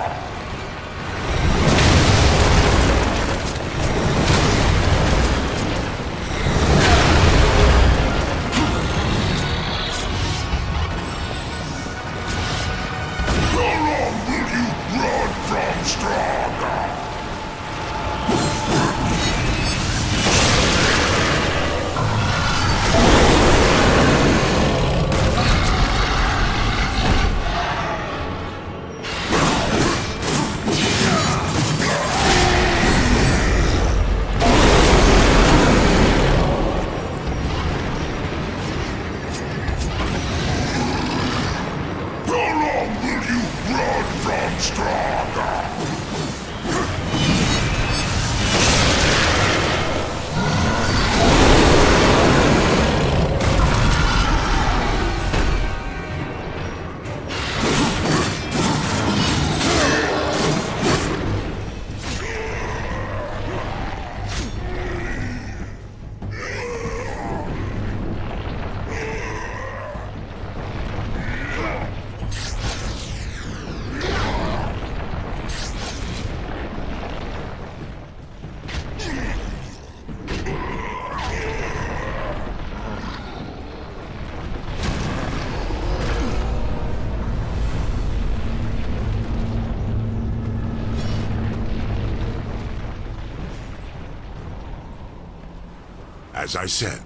As I said,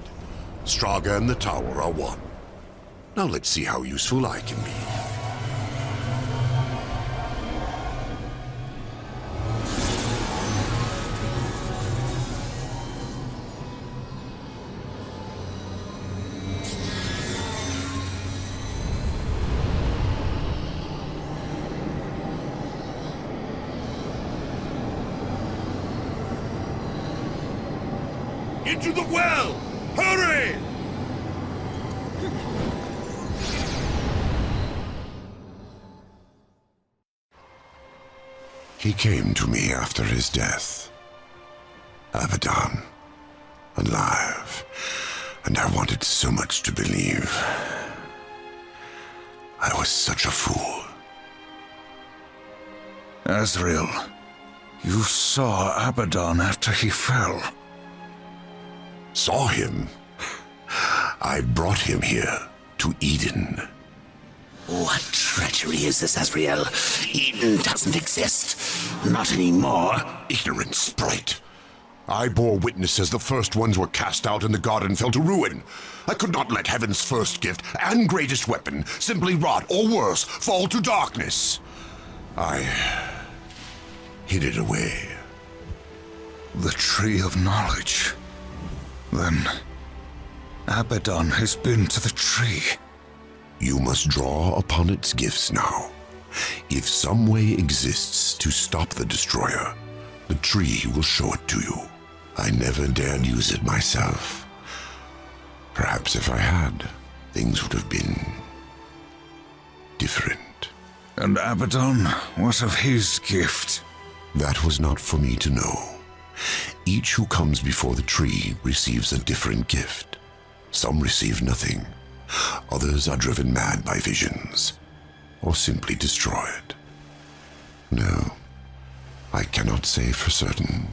Straga and the tower are one. Now let's see how useful I can be. Into the well! Hurry! He came to me after his death. Abaddon, alive, and I wanted so much to believe. I was such a fool. Azrael, you saw Abaddon after he fell. Saw him? I brought him here to Eden. What treachery is this, Asriel? Eden doesn't exist. Not anymore. Ignorant sprite. I bore witness as the first ones were cast out and the garden fell to ruin. I could not let heaven's first gift and greatest weapon simply rot, or worse, fall to darkness. I hid it away. The Tree of Knowledge. Then, Abaddon has been to the tree. You must draw upon its gifts now. If some way exists to stop the destroyer, the tree will show it to you. I never dared use it myself. Perhaps if I had, things would have been different. And Abaddon, what of his gift? That was not for me to know. Each who comes before the tree receives a different gift. Some receive nothing. Others are driven mad by visions, or simply destroyed. No, I cannot say for certain.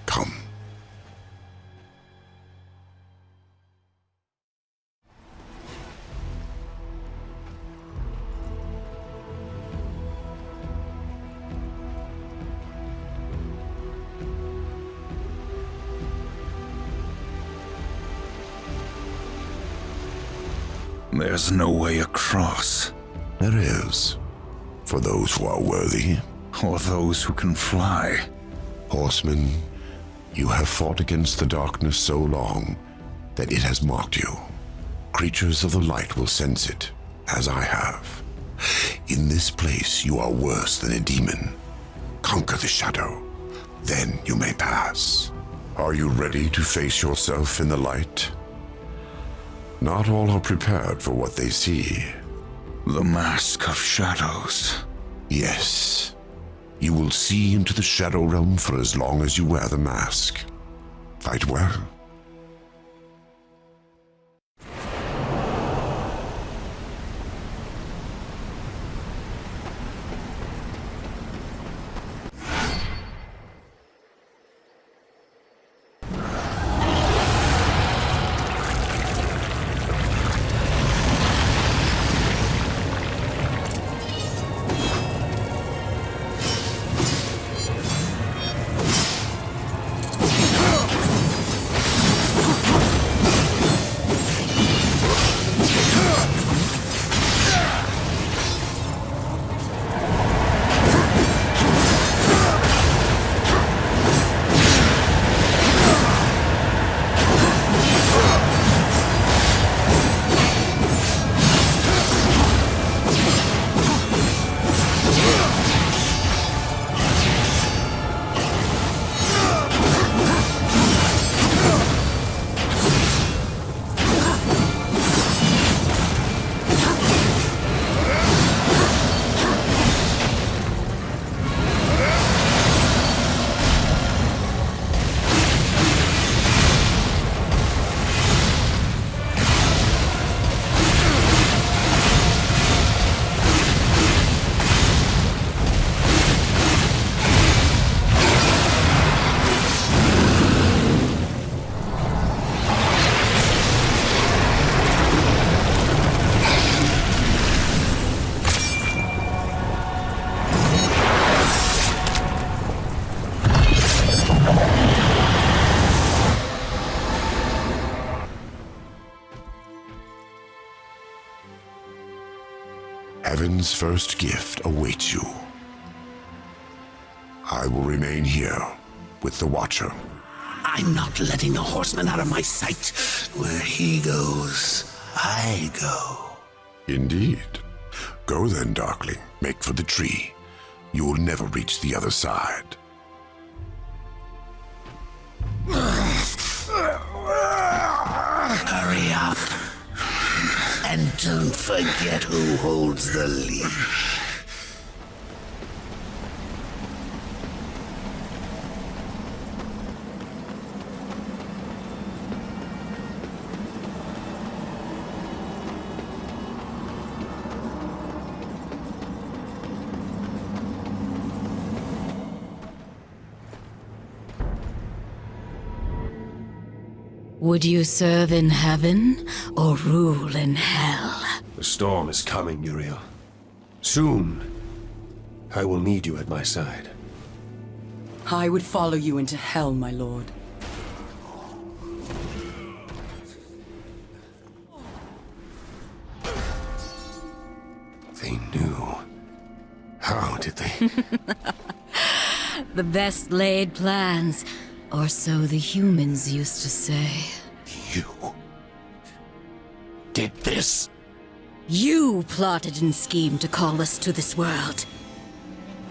Come. There's no way across. There is, for those who are worthy. Or those who can fly. Horsemen, you have fought against the darkness so long that it has mocked you. Creatures of the light will sense it, as I have. In this place you are worse than a demon. Conquer the shadow, then you may pass. Are you ready to face yourself in the light? Not all are prepared for what they see. The mask of shadows. Yes. You will see into the shadow realm for as long as you wear the mask. Fight well. Heaven's first gift awaits you. I will remain here with the Watcher. I'm not letting the horseman out of my sight. Where he goes, I go. Indeed. Go then, Darkling. Make for the tree. You will never reach the other side. Hurry up. And don't forget who holds the leash. Would you serve in heaven or rule in hell? The The storm is coming, Uriel. Soon, I will need you at my side. I would follow you into hell, my lord. They knew. How did they? The best laid plans, or so the humans used to say. You did this? You plotted and schemed to call us to this world.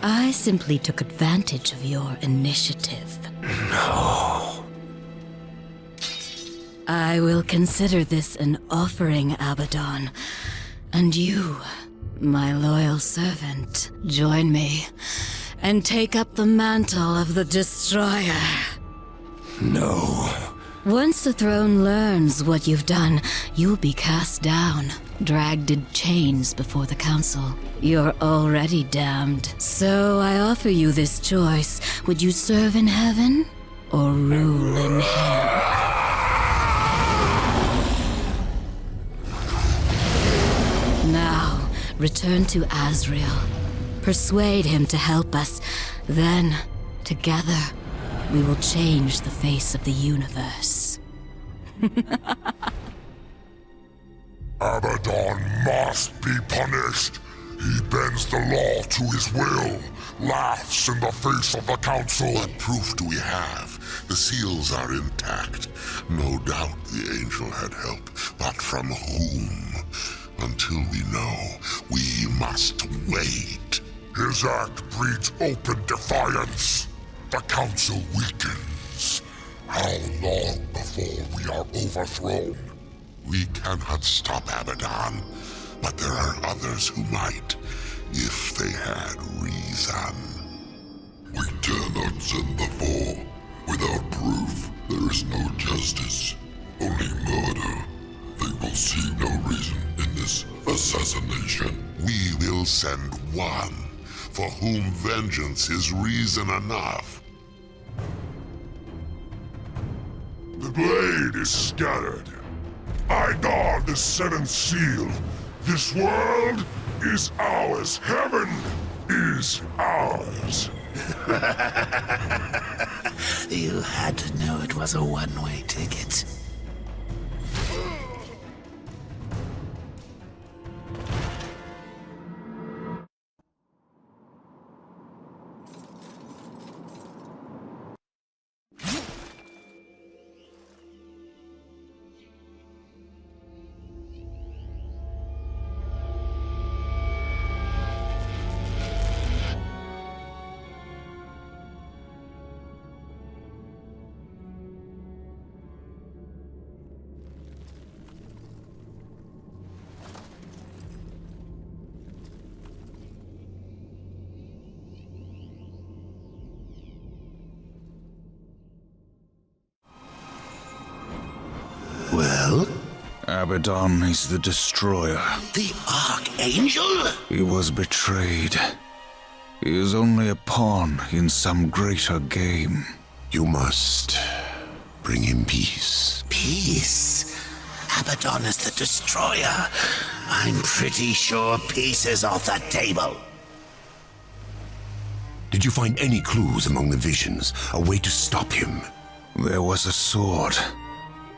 I simply took advantage of your initiative. No. I will consider this an offering, Abaddon. And you, my loyal servant, join me and take up the mantle of the Destroyer. No. Once the throne learns what you've done, you'll be cast down, dragged in chains before the council. You're already damned. So I offer you this choice. Would you serve in heaven or rule in hell? Now, return to Azrael. Persuade him to help us. Then, together, we will change the face of the universe. Abaddon must be punished. He bends the law to his will, laughs in the face of the council. What proof do we have? The seals are intact. No doubt the angel had help, but from whom? Until we know, we must wait. His act breeds open defiance. The council weakens. How long before we are overthrown? We cannot stop Abaddon, but there are others who might, if they had reason. We dare not send the four. Without proof, there is no justice, only murder. They will see no reason in this assassination. We will send one, for whom vengeance is reason enough. The blade is scattered. I guard the seventh seal. This world is ours. Heaven is ours. You had to know it was a one-way ticket. Well? Abaddon is the destroyer. The Archangel? He was betrayed. He is only a pawn in some greater game. You must bring him peace. Peace? Abaddon is the destroyer. I'm pretty sure peace is off the table. Did you find any clues among the visions? A way to stop him? There was a sword.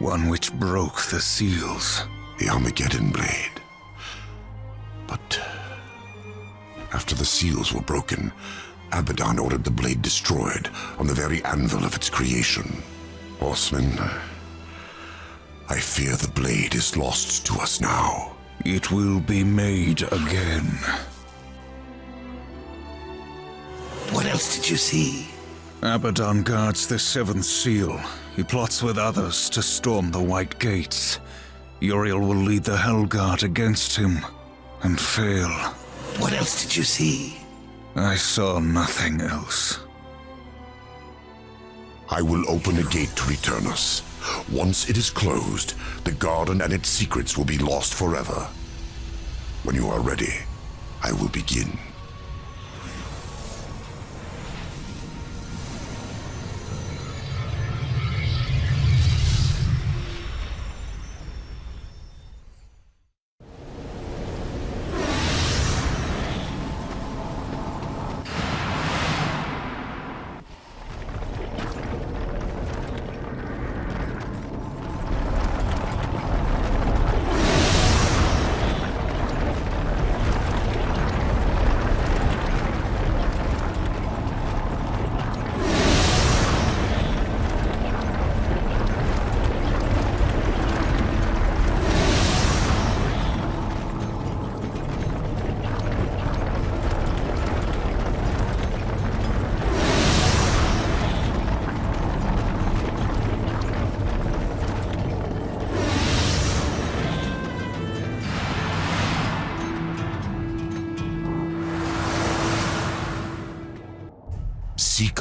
One which broke the seals. The Armageddon blade. But after the seals were broken, Abaddon ordered the blade destroyed on the very anvil of its creation. Horsemen, I fear the blade is lost to us now. It will be made again. What else did you see? Abaddon guards the seventh seal. He plots with others to storm the White Gates. Uriel will lead the Hellguard against him and fail. What else did you see? I saw nothing else. I will open a gate to return us. Once it is closed, the garden and its secrets will be lost forever. When you are ready, I will begin.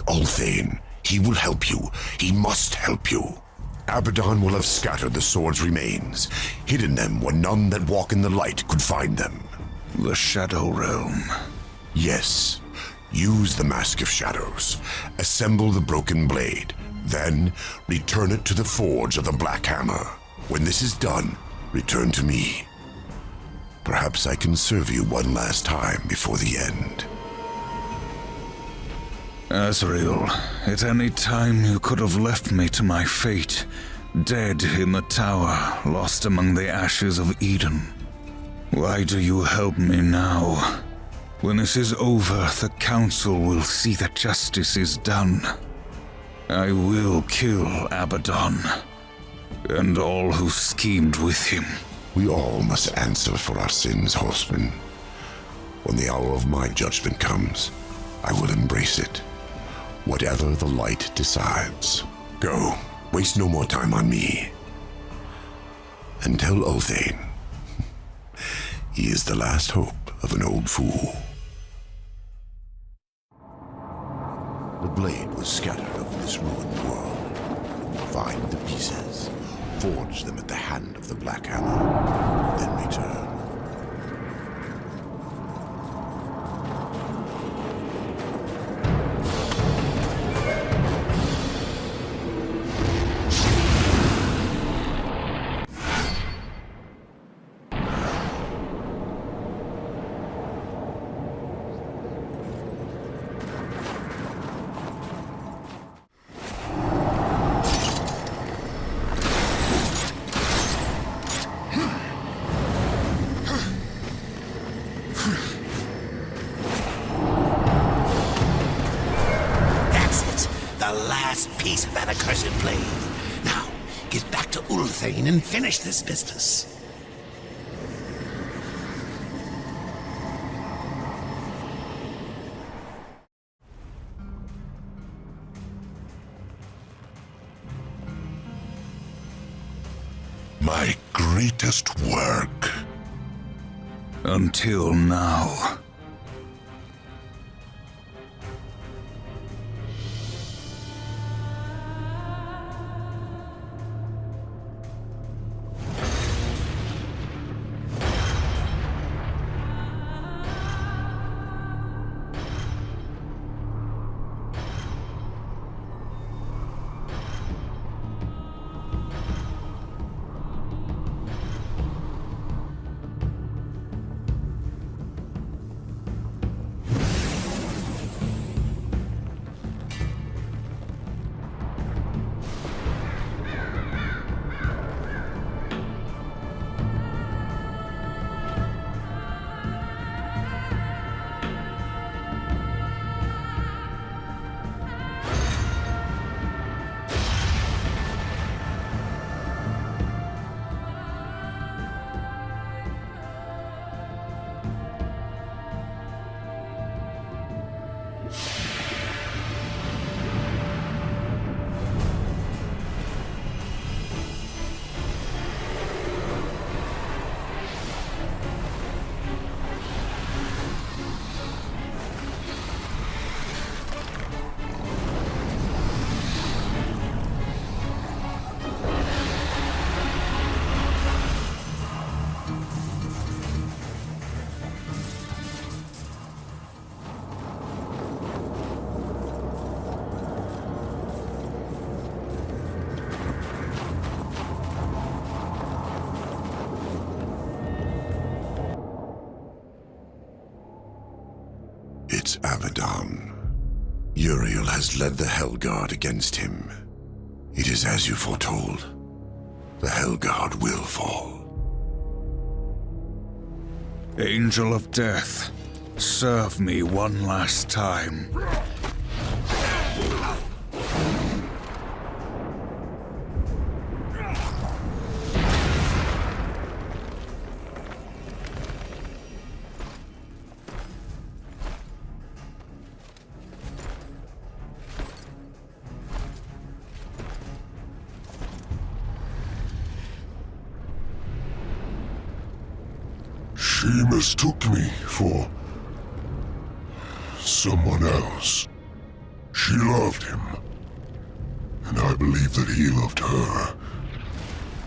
Ulthane. He will help you. He must help you. Abaddon will have scattered the sword's remains, hidden them where none that walk in the light could find them. The Shadow Realm. Yes. Use the Mask of Shadows. Assemble the broken blade. Then, return it to the forge of the Black Hammer. When this is done, return to me. Perhaps I can serve you one last time before the end. Azrael, at any time you could have left me to my fate, dead in the tower, lost among the ashes of Eden. Why do you help me now? When this is over, the Council will see that justice is done. I will kill Abaddon, and all who schemed with him. We all must answer for our sins, horseman. When the hour of my judgment comes, I will embrace it. Whatever the light decides. Go, waste no more time on me. And tell Ulthane, he is the last hope of an old fool. The blade was scattered over this ruined world. Find the pieces, forge them at the hand of the Black Hammer, then return. Piece of that accursed blade. Now, get back to Ulthane and finish this business. My greatest work. Until now. It's Abaddon. Uriel has led the Hellguard against him. It is as you foretold. The Hellguard will fall. Angel of Death, serve me one last time. She mistook me for someone else. She loved him. And I believe that he loved her.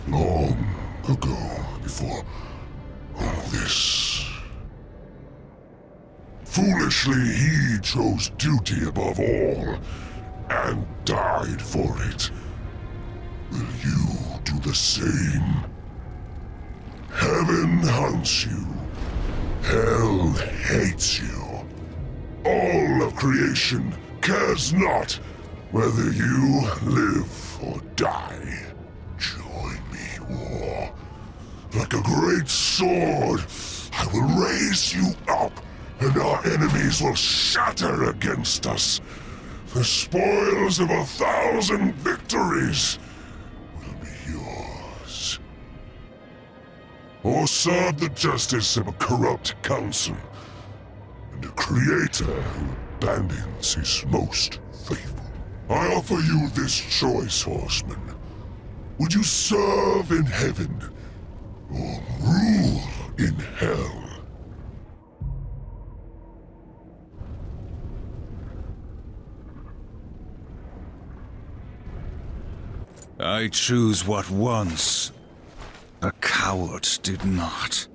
Long ago, before all this. Foolishly, he chose duty above all, and died for it. Will you do the same? Heaven hunts you. Hell hates you. All of creation cares not whether you live or die. Join me, war. Like a great sword, I will raise you up, and our enemies will shatter against us. The spoils of 1,000 victories will be yours. Or serve the justice of a corrupt council, and a creator who abandons his most faithful. I offer you this choice, horseman. Would you serve in heaven, or rule in hell? I choose what once a coward did not.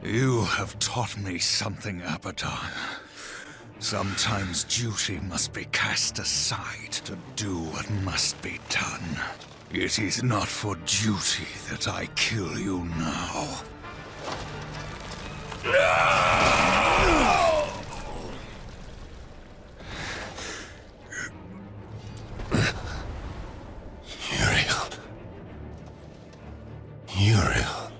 You have taught me something, Abaddon. Sometimes duty must be cast aside to do what must be done. It is not for duty that I kill you now. Uriel.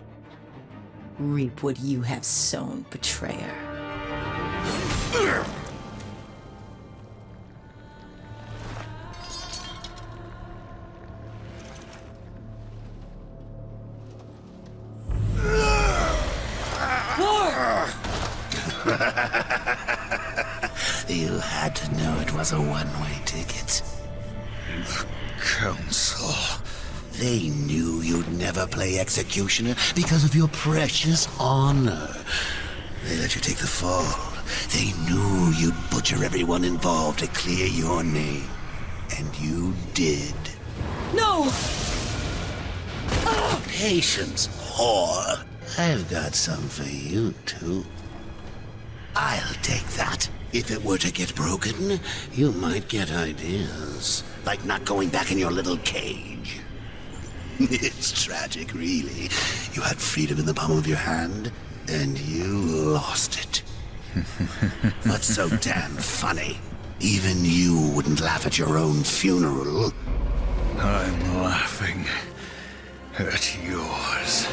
Reap what you have sown, betrayer. You had to know it was a one-way ticket. The Council. They knew you'd never play executioner because of your precious honor. They let you take the fall. They knew you'd butcher everyone involved to clear your name. And you did. No! Patience, whore. I've got some for you, too. I'll take that. If it were to get broken, you might get ideas. Like not going back in your little cage. It's tragic, really. You had freedom in the palm of your hand, and you lost it. What's so damn funny? Even you wouldn't laugh at your own funeral. I'm laughing at yours.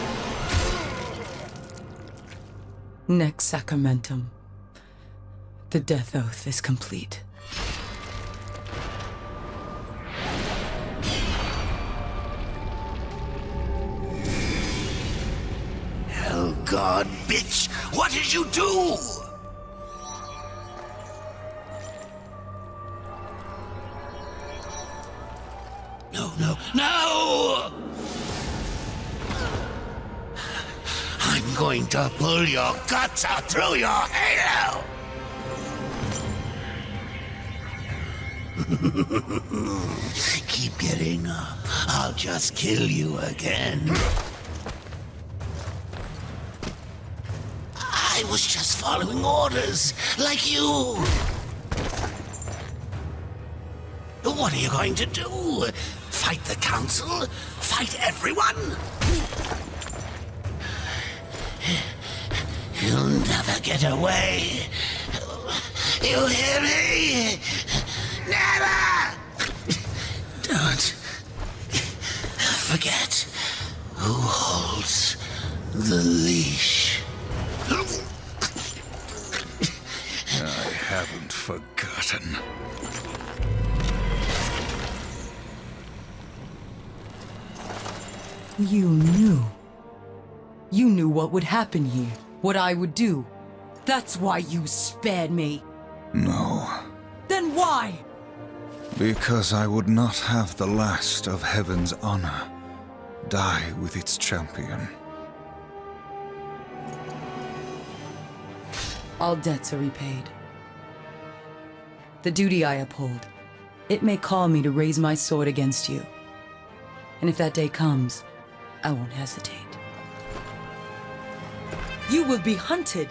Next sacramentum. The death oath is complete. Hell God, bitch! What did you do? No! I'm going to pull your guts out through your halo! Keep getting up. I'll just kill you again. I was just following orders, like you. What are you going to do? Fight the council? Fight everyone? You'll never get away. You hear me? Never! Don't forget who holds the leash. I haven't forgotten. You knew. You knew what would happen here, what I would do. That's why you spared me. No. Then why? Because I would not have the last of heaven's honor die with its champion. All debts are repaid. The duty I uphold, it may call me to raise my sword against you. And if that day comes, I won't hesitate. You will be hunted.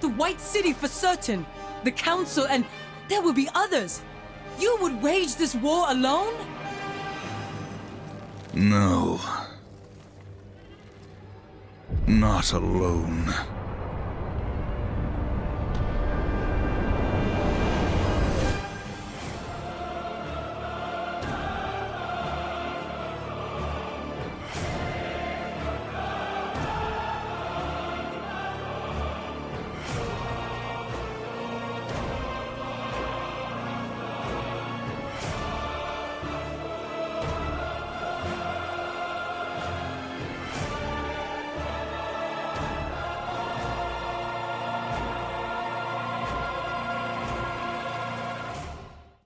The White City for certain. The Council, and there will be others. You would wage this war alone? No. Not alone.